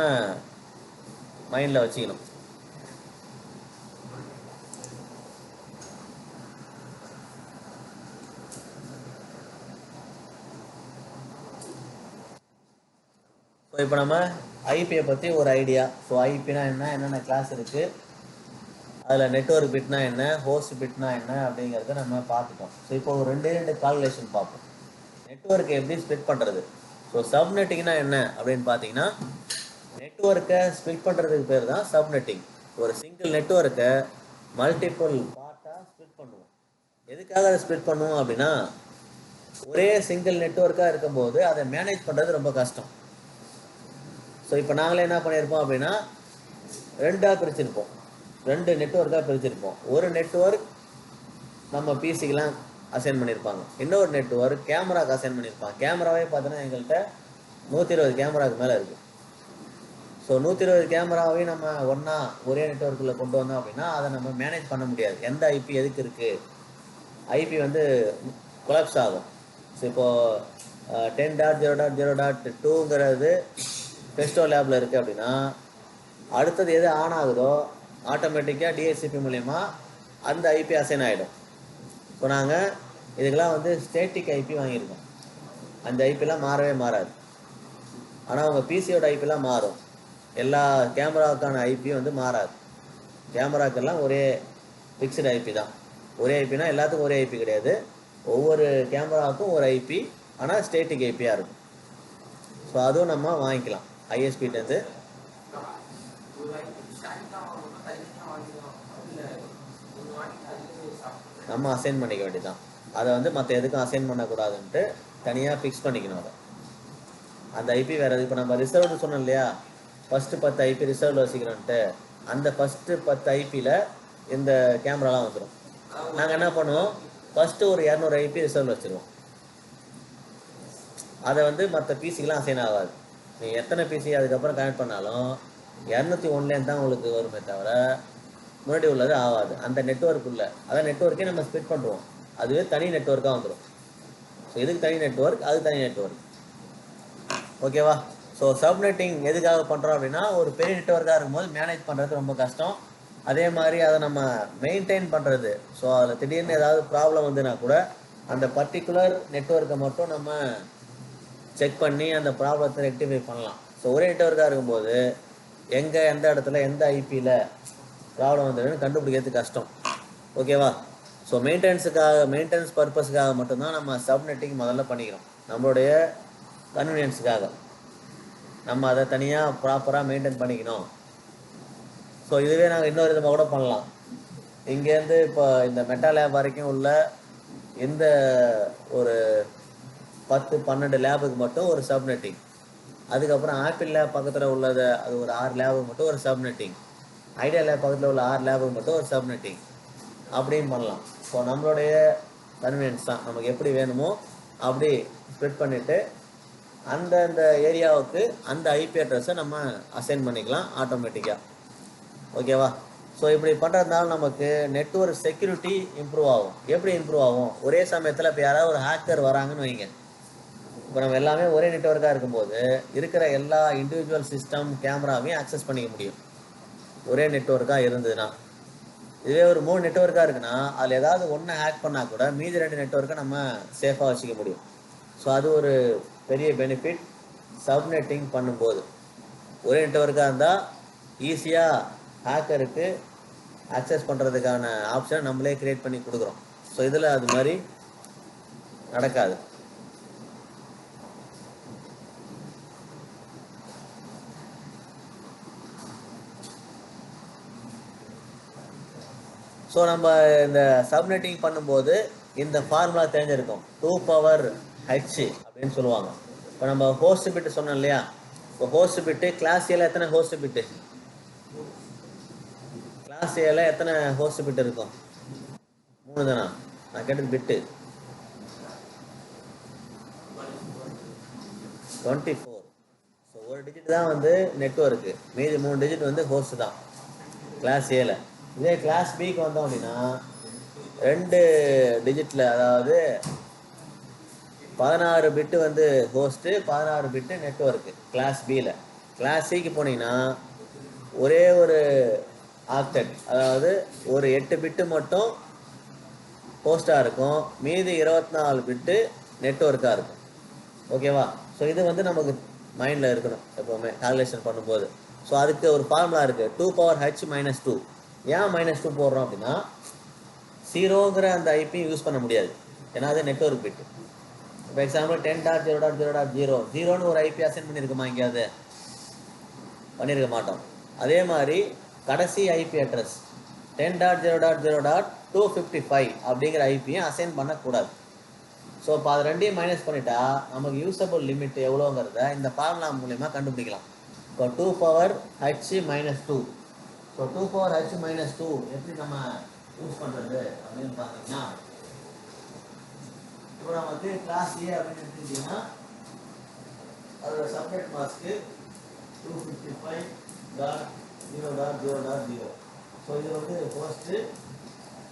மைண்டில் வச்சுக்கணும். ஸோ இப்போ நம்ம ஐபியை பற்றி ஒரு ஐடியா. ஸோ ஐபினா என்னென்ன கிளாஸ் இருக்குது, அதில் நெட்வொர்க் பிட்னா என்ன, ஹோஸ்ட் பிட்னா என்ன அப்படிங்கிறத நம்ம பார்த்துட்டோம். ஸோ இப்போ ஒரு ரெண்டு கால்குலேஷன் பார்ப்போம். நெட்வொர்க்கை எப்படி ஸ்ப்ளிட் பண்ணுறது. ஸோ சப்நெட்டிங்னா என்ன அப்படின்னு பார்த்தீங்கன்னா, நெட்வொர்க்கை ஸ்ப்ளிட் பண்ணுறதுக்கு பேர் தான் சப்நெட்டிங். ஒரு சிங்கிள் நெட்வொர்க்கை மல்டிபிள் பார்ட்டாக ஸ்ப்ளிட் பண்ணுவோம். எதுக்காக அதை ஸ்ப்ளிட் பண்ணுவோம் அப்படின்னா, ஒரே சிங்கிள் நெட்வொர்க்காக இருக்கும்போது அதை மேனேஜ் பண்ணுறது ரொம்ப கஷ்டம். ஸோ இப்போ நாங்களே என்ன பண்ணியிருப்போம் அப்படின்னா, ரெண்டாக பிரிச்சிருப்போம், 2 நெட்வொர்க்காக பிரிச்சிருப்போம். ஒரு நெட்வொர்க் நம்ம பிசிக்கெலாம் அசைன் பண்ணியிருப்பாங்க, இன்னொரு நெட்வொர்க் கேமராவுக்கு அசைன் பண்ணியிருப்பாங்க. கேமராவே பார்த்தோன்னா எங்கள்கிட்ட 120 கேமராவுக்கு மேலே இருக்குது. ஸோ 120 கேமராவையும் நம்ம ஒன்றா ஒரே நெட்வொர்க்கில் கொண்டு வந்தோம் அப்படின்னா அதை நம்ம மேனேஜ் பண்ண முடியாது. எந்த ஐபி எதுக்கு இருக்குது, ஐபி வந்து கொலாப்ஸ் ஆகும். ஸோ இப்போது 10.0.0.2ங்கிறது பெஸ்டோ லேபில் இருக்குது அப்படின்னா, அடுத்தது எது ஆன் ஆகுதோ ஆட்டோமேட்டிக்காக டிஎஸ்சிபி மூலயமா அந்த ஐபி அசைன் ஆகிடும். இப்போ நாங்கள் இதுக்கெல்லாம் வந்து ஸ்டேட்டிக் ஐபி வாங்கியிருக்கோம். அந்த ஐபிலாம் மாறவே மாறாது. ஆனால் உங்கள் பிசியோட ஐபிலாம் மாறும். எல்லா கேமராவுக்கான ஐபி வந்து மாறாது. கேமராக்கெல்லாம் ஒரே ஃபிக்ஸ்டு ஐபி தான். ஒரே ஐபினா எல்லாத்துக்கும் ஒரே ஐபி கிடையாது. ஒவ்வொரு கேமராவுக்கும் ஒரு ஐபி, ஆனால் ஸ்டேட்டிக் ஐபியாக இருக்கும். ஸோ அதுவும் நம்ம வாங்கிக்கலாம் ஐஎஸ்பிட்டேருந்து. நம்ம அசைன் பண்ணிக்க வேண்டியதான். அதை வந்து மற்ற எதுக்கும் அசைன் பண்ணக்கூடாதுன்ட்டு தனியாக ஃபிக்ஸ் பண்ணிக்கணும். அதை அந்த ஐபி வேறு. இப்போ நம்ம ரிசர்வ்னு சொன்னோம் இல்லையா, ஃபஸ்ட்டு 10 ஐபி ரிசர்வில் வச்சுக்கிறோன்ட்டு, அந்த ஃபஸ்ட்டு 10 ஐபியில் இந்த கேமராலாம் வந்துடும். நாங்கள் என்ன பண்ணுவோம், ஃபஸ்ட்டு ஒரு 200 ஐபி ரிசர்வில் வச்சுருவோம். அதை வந்து மற்ற பிசிக்கெலாம் அசைன் ஆகாது. நீங்கள் எத்தனை பிசி அதுக்கப்புறம் கனெக்ட் பண்ணாலும் 201 தான் உங்களுக்கு வருமே தவிர முன்னாடி உள்ளது ஆகாது. அந்த நெட்வொர்க்குள்ளே, அதான் நெட்வொர்க்கே நம்ம ஸ்ப்ளிட் பண்ணுவோம், அதுவே தனி நெட்வொர்க்காக வந்துடும். ஸோ இதுக்கு தனி நெட்வொர்க், அது தனி நெட்வொர்க். ஓகேவா? ஸோ சப்நெட்டிங் எதுக்காக பண்ணுறோம் அப்படின்னா, ஒரு பெரிய நெட்வொர்க்காக இருக்கும்போது மேனேஜ் பண்ணுறது ரொம்ப கஷ்டம். அதே மாதிரி அதை நம்ம மெயின்டைன் பண்ணுறது, ஸோ அதில் திடீர்னு ஏதாவது ப்ராப்ளம் வந்துன்னா கூட அந்த பர்டிகுலர் நெட்வொர்க்கை மட்டும் நம்ம செக் பண்ணி அந்த ப்ராப்ளத்தை ரெக்டிஃபை பண்ணலாம். ஸோ ஒரே நெட்வொர்க்காக இருக்கும்போது எங்கே எந்த இடத்துல எந்த ஐபியில் ப்ராப்ளம் வந்துடுன்னு கண்டுபிடிக்கிறது கஷ்டம். ஓகேவா? ஸோ மெயின்டெனன்ஸ் பர்பஸுக்காக மட்டும்தான் நம்ம சப்நெட்டிங் முதல்ல பண்ணிக்கிறோம். நம்மளுடைய கன்வீனியன்ஸுக்காக நம்ம அதை தனியாக ப்ராப்பராக மெயின்டைன் பண்ணிக்கணும். ஸோ இதுவே நாங்கள் இன்னொரு விதமாக கூட பண்ணலாம். இங்கேருந்து இப்போ இந்த மெட்டா லேப் வரைக்கும் உள்ள எந்த ஒரு 10-12 லேபுக்கு மட்டும் ஒரு சப்நெட்டிங், அதுக்கப்புறம் ஆப்பிள் லேப் பக்கத்தில் உள்ளது அது ஒரு 6 லேபுக்கு மட்டும் ஒரு சப்நெட்டிங், ஐடியா லேப் பக்கத்தில் உள்ள 6 லேபுக்கு மட்டும் ஒரு சப்நெட்டிங், அப்படின்னு பண்ணலாம். ஸோ நம்மளுடைய கன்வீனியன்ஸ் தான், நமக்கு எப்படி வேணுமோ அப்படி ஸ்ப்ளிட் பண்ணிவிட்டு அந்தந்த ஏரியாவுக்கு அந்த ஐபி அட்ரஸை நம்ம அசைன் பண்ணிக்கலாம் ஆட்டோமேட்டிக்காக. ஓகேவா? ஸோ இப்படி பண்ணுறதுனால நமக்கு நெட்வொர்க் செக்யூரிட்டி இம்ப்ரூவ் ஆகும். எப்படி இம்ப்ரூவ் ஆகும்? ஒரே சமயத்தில் இப்போ யாராவது ஒரு ஹேக்கர் வராங்கன்னு வைங்க, இப்போ நம்ம எல்லாமே ஒரே நெட்வொர்க்காக இருக்கும்போது இருக்கிற எல்லா இண்டிவிஜுவல் சிஸ்டம் கேமராவையும் அக்சஸ் பண்ணிக்க முடியும் ஒரே நெட்வொர்க்காக இருந்ததுன்னா. இதுவே ஒரு 3 நெட்வொர்க்காக இருக்குன்னா அதில் ஏதாவது ஒன்று ஹேக் பண்ணால் கூட மீதி 2 நெட்வொர்க்கை நம்ம சேஃபாக வச்சுக்க முடியும். ஸோ அது ஒரு பெரிய பெனிஃபிட் சப்நெட்டிங் பண்ணும்போது. ஒரே நெட்வொர்க்காக இருந்தால் ஈஸியாக ஹேக்கருக்கு ஆக்சஸ் பண்ணுறதுக்கான ஆப்ஷன் நம்மளே க்ரியேட் பண்ணி கொடுக்குறோம். ஸோ இதில் அது மாதிரி நடக்காது. ஸோ நம்ம இந்த சப்நெட்டிங் பண்ணும்போது இந்த ஃபார்முலா தெரிஞ்சிருக்கும். 2 பவர் ஹெச் அப்படின்னு சொல்லுவாங்க. இப்போ நம்ம ஹோஸ்ட் பிட்டு சொன்னோம் இல்லையா, இப்போ ஹோஸ்ட் பிட்டு கிளாஸ் ஏல எத்தனை ஹோஸ்ட் பிட்டு, கிளாஸ் ஏல எத்தனை ஹோஸ்ட் பிட் இருக்கும்? 3 தானா? நான் கேட்டது பிட்டு 24. ஸோ ஒரு டிஜிட் தான் வந்து நெட்வொர்க்கு, மீதி 3 டிஜிட் வந்து ஹோஸ்ட் தான் கிளாஸ் ஏல. இதே கிளாஸ் பிக்கு வந்தோம் அப்படின்னா 2 டிஜிட்டில், அதாவது 16 பிட்டு வந்து ஹோஸ்ட்டு, 16 பிட்டு நெட்வொர்க்கு கிளாஸ் பியில். கிளாஸ் சிக்கு போனீங்கன்னா ஒரே ஒரு ஆக்டெட், அதாவது ஒரு 8 பிட்டு மட்டும் ஹோஸ்டாக இருக்கும், மீதி 24 பிட்டு நெட்வொர்க்காக இருக்கும். ஓகேவா? ஸோ இது வந்து நமக்கு மைண்டில் இருக்கணும் எப்போவுமே கால்குலேஷன் பண்ணும்போது. ஸோ அதுக்கு ஒரு ஃபார்முலா இருக்குது, 2 பவர் ஹெச் மைனஸ் 2. ஏன் -2 போடுறோம் அப்படின்னா, 0ங்கிற அந்த ஐபி யூஸ் பண்ண முடியாது, ஏன்னா அது நெட்வொர்க் பிட்டு. இப்போ எக்ஸாம்பிள் 10.0.0.0 0ன்னு ஒரு ஐபி அசைன் பண்ணியிருக்குமா? எங்கேயாவது பண்ணியிருக்க மாட்டோம். அதே மாதிரி கடைசி ஐபி அட்ரஸ் 10.0.0.255 அப்படிங்கிற ஐபியை அசைன் பண்ணக்கூடாது. ஸோ இப்போ அது ரெண்டையும் மைனஸ் பண்ணிட்டா நமக்கு யூஸபிள் லிமிட் எவ்வளோங்கிறத இந்த ஃபார்முலா மூலமா கண்டுபிடிக்கலாம். இப்போ 2 power H minus 2. So 2 power H minus 2 எப்படி நம்ம யூஸ் பண்ணுறது அப்படின்னு பார்த்தீங்கன்னா, இப்போ நமக்கு கிளாஸ் ஏ அப்படின்னு எடுத்துக்கிட்டிங்கன்னா அதோட சப்நெட் மாஸ்க்கு 255.0.0.0. ஸோ இது வந்து ஹோஸ்ட்டு,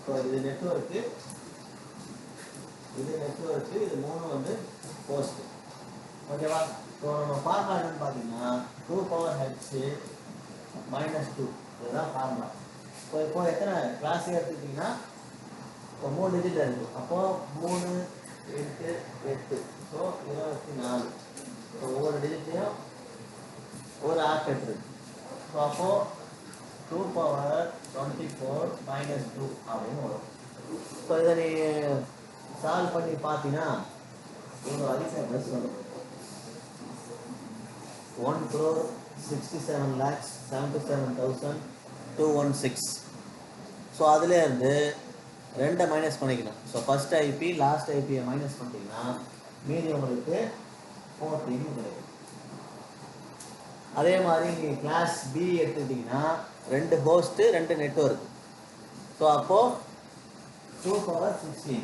ஸோ இது நெட்வொர்க்கு, இது நெட்வொர்க்கு, இது 3 வந்து ஹோஸ்ட்டு. ஓகேவா? ஸோ நம்ம ஃபார்முலா என்னன்னு பார்த்தீங்கன்னா 2 பவர் ஹெச் மைனஸ் 2, இதுதான் ஃபார்முலா. ஸோ இப்போ எத்தனை கிளாஸ் எடுத்துக்கிட்டிங்கன்னா இப்போ 3 டிஜிட் இருக்குது. அப்போது 3 8 8, ஸோ 24. ஸோ ஒவ்வொரு டிஜிட்லையும் ஒரு ஆக்டெட் இருக்கு. ஸோ அப்போது 2 பவர் 24 மைனஸ் 2 அப்படின்னு வரும். ஸோ இதை நீ சால்வ் பண்ணி பார்த்தீங்கன்னா இவ்வளோ அதிகம் ப்ளஸ் வரும். 1,67,77,216. ஸோ அதுலேருந்து 2 மைனஸ் பண்ணிக்கணும். ஸோ ஃபர்ஸ்ட் ஐபி லாஸ்ட் ஐபியை மைனஸ் பண்ணிட்டீங்கன்னா மீதி உங்களுக்கு 14 கிடைக்கும். அதே மாதிரி நீங்கள் கிளாஸ் பி எடுத்துக்கிட்டிங்கன்னா 2 ஹோஸ்ட்டு 2 நெட்வொர்க். ஸோ அப்போது 2 பவர் 16,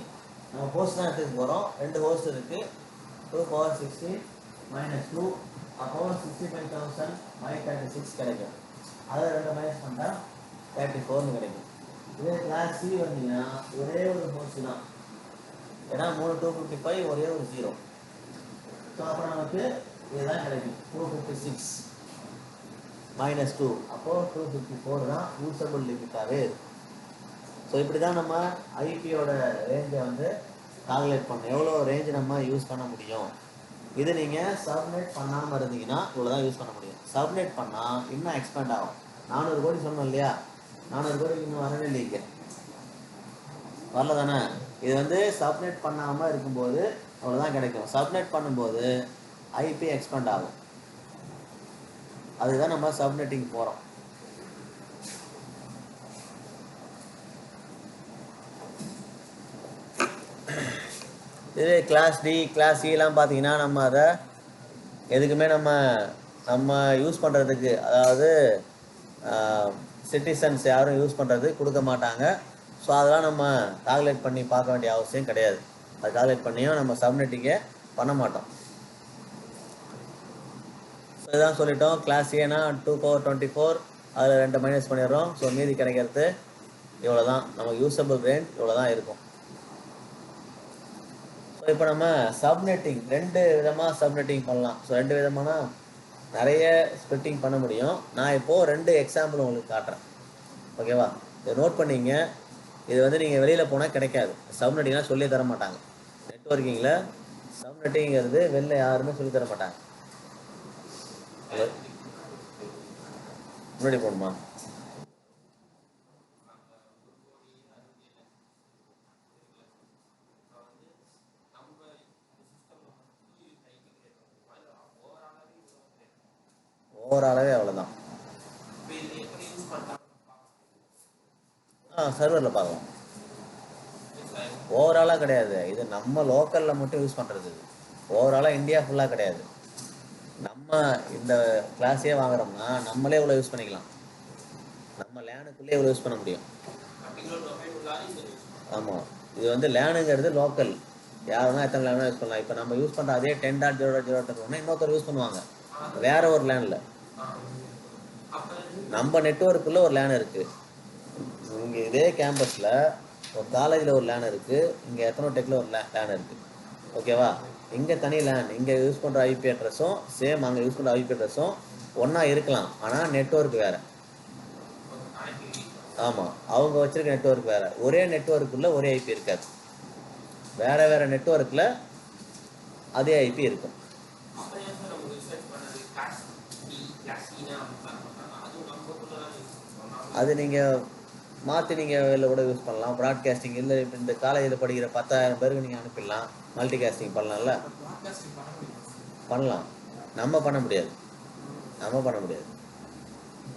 நம்ம ஹோஸ்ட் தான் எடுத்துக்க போகிறோம், 2 ஹோஸ்ட் இருக்குது. 2 பவர் 16 மைனஸ் 2, அப்போது 65,536 கிடைக்கும். அதில் 2 மைனஸ் பண்ணால் 34 கிடைக்கும். இதே கிளாஸ் சி வந்தீங்கன்னா ஒரே ஒரு ஹோஸ்ட் தான், ஏன்னா 3 255, ஒரே ஒரு 0. ஸோ அப்போ நமக்கு இதுதான் கிடைக்கும், 256 மைனஸ் 2, அப்போது 254 தான் யூஸபிள் லிமிட்டாகவே இருக்கும். ஸோ இப்படி தான் நம்ம ஐபியோட ரேஞ்சை வந்து கால்குலேட் பண்ணணும், எவ்வளோ ரேஞ்சு நம்ம யூஸ் பண்ண முடியும். இது நீங்கள் சப்நெட் பண்ணாமல் இருந்தீங்கன்னா இவ்வளோ தான் யூஸ் பண்ண முடியும். சப்நெட் பண்ணால் இன்னும் எக்ஸ்பேண்ட் ஆகும். 400 கோடி சொன்னோம் இல்லையா, 400 கோடிக்கு இன்னும் வரவே இல்லைங்க, வரல தானே. இது வந்து சப்நெட் பண்ணாமல் இருக்கும்போது அவ்வளோதான் கிடைக்கும். சப்நெட் பண்ணும்போது ஐபி எக்ஸ்பேண்ட் ஆகும். அதுதான் நம்ம சப்நெட்டிங் போகிறோம். இதே கிளாஸ் டி கிளாஸ் சிலாம் பார்த்தீங்கன்னா நம்ம அதை எதுக்குமே நம்ம யூஸ் பண்ணுறதுக்கு, அதாவது சிட்டிசன்ஸ் யாரும் யூஸ் பண்ணுறது கொடுக்க மாட்டாங்க. ஸோ அதெல்லாம் நம்ம கால்குலேட் பண்ணி பார்க்க வேண்டிய அவசியம் கிடையாது. அது கால்குலேட் பண்ணியும் நம்ம சப்நெட்டிங்கை பண்ண மாட்டோம். ஸோ இதான் சொல்லிட்டோம். கிளாஸ் ஏனா 2 பவர் 24, அதில் 2 மைனஸ் பண்ணிடுறோம். ஸோ மீதி கிடைக்கிறது இவ்வளோ தான், நமக்கு யூஸபிள் ரேஞ்ச் இவ்வளோ தான் இருக்கும். ஸோ இப்போ நம்ம சப்நெட்டிங் 2 விதமாக சப்நெட்டிங் பண்ணலாம். ஸோ 2 விதமான நிறைய ஸ்பிளிட்டிங் பண்ண முடியும். நான் இப்போது 2 எக்ஸாம்பிள் உங்களுக்கு காட்டுறேன். ஓகேவா? இதை நோட் பண்ணிங்க. இது வந்து நீங்கள் வெளியில் போனால் கிடைக்காது. சப்நெட்டிங்லாம் சொல்லி தர மாட்டாங்க. நெட்வொர்க்கிங்கில் சப்நெட்டிங்கிறது வெளில யாருமே சொல்லி தர மாட்டாங்க. முன்னாடி போகணுமா? ஓவராலாகவே அவ்வளோதான். சர்வரில் பார்க்கலாம். ஓவராலாக கிடையாது, இது நம்ம லோக்கலில் மட்டும் யூஸ் பண்ணுறது. ஓவராலாக இந்தியா ஃபுல்லாக கிடையாது. நம்ம இந்த கிளாஸே வாங்குறோம்னா நம்மளே இவ்வளோ யூஸ் பண்ணிக்கலாம். நம்ம லேனுக்குள்ளே இவ்வளோ யூஸ் பண்ண முடியும். ஆமாம், இது வந்து லேனுங்கிறது லோக்கல், யாருன்னா எத்தனை லேனாக யூஸ் பண்ணலாம். இப்போ நம்ம யூஸ் பண்ணுற அதே 10.0.0 இன்னொருத்தர் யூஸ் பண்ணுவாங்க வேற ஒரு லேனில். நம்ம நெட்வொர்க்குள்ள ஒரு லேன் இருக்குது. இங்கே இதே கேம்பஸில் ஒரு காலேஜில் ஒரு லேன் இருக்குது, இங்கே எத்தனோ டெக்கில் ஒரு லேன் இருக்குது. ஓகேவா? இங்கே தனி லேன், இங்கே யூஸ் பண்ணுற ஐபி அட்ரஸும் சேம் அங்கே யூஸ் பண்ணுற ஐபி அட்ரஸும் ஒன்றா இருக்கலாம், ஆனால் நெட்வொர்க் வேறு. ஆமாம், அவங்க வச்சுருக்க நெட்வொர்க் வேறு. ஒரே நெட்வொர்க்குள்ளே ஒரே ஐபி இருக்காது, வேறு வேறு நெட்வொர்க்கில் அதே ஐபி இருக்கும். அது நீங்கள் மாற்றி நீங்கள் வெளில கூட யூஸ் பண்ணலாம். ப்ராட்காஸ்டிங் இல்லை, இப்போ இந்த காலேஜில் படிக்கிற 10,000 பேருக்கு நீங்கள் அனுப்பிடலாம், மல்டி காஸ்டிங் பண்ணலாம்ல. பண்ணலாம், நம்ம பண்ண முடியாது.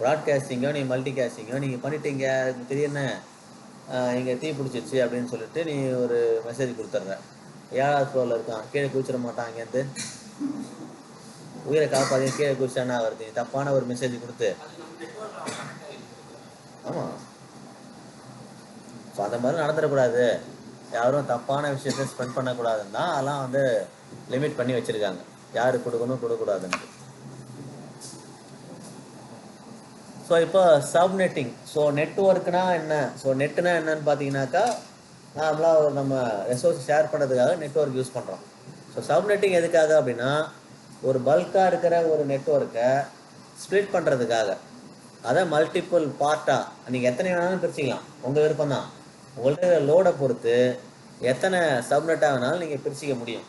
ப்ராட்காஸ்டிங்கோ நீங்கள் மல்டி காஸ்டிங்கோ நீங்கள் பண்ணிட்டீங்க, திடீர்னு இங்கே தீ பிடிச்சிச்சு அப்படின்னு சொல்லிட்டு நீ ஒரு மெசேஜ் கொடுத்துட்ற, 7வது ஃப்ளோரில் இருக்கான், கீழே குதிச்சிட மாட்டான், அங்கேருந்து உயிரை காப்பாற்றி கீழே குதிச்சானா வருது, தப்பான ஒரு மெசேஜ் கொடுத்து. ஆமாம், ஸோ அந்த மாதிரி நடந்துடக்கூடாது, யாரும் தப்பான விஷயத்தை ஸ்பெண்ட் பண்ணக்கூடாதுன்னு தான் அதெல்லாம் வந்து லிமிட் பண்ணி வச்சுருக்காங்க, யார் கொடுக்கணும் கொடுக்கக்கூடாதுன்ட்டு. ஸோ இப்போ சப்நெட்டிங். ஸோ நெட்வொர்க்னா என்ன? ஸோ நெட்டுனா என்னன்னு பார்த்தீங்கன்னாக்கா, நார்மலாக நம்ம ரெசோர்ஸ் ஷேர் பண்ணுறதுக்காக நெட்வொர்க் யூஸ் பண்ணுறோம். ஸோ சப்நெட்டிங் எதுக்காக அப்படின்னா, ஒரு பல்காக இருக்கிற ஒரு நெட்வொர்க்கை ஸ்ப்ளிட் பண்ணுறதுக்காக. அதை மல்டிப்புள் பார்ட்டாக நீங்கள் எத்தனை வேணாலும் பிரிச்சிக்கலாம், உங்கள் விருப்பம் தான். உங்கள்கிட்ட லோடை பொறுத்து எத்தனை சப்நெட்டாக வேணாலும் நீங்கள் பிரிச்சிக்க முடியும்.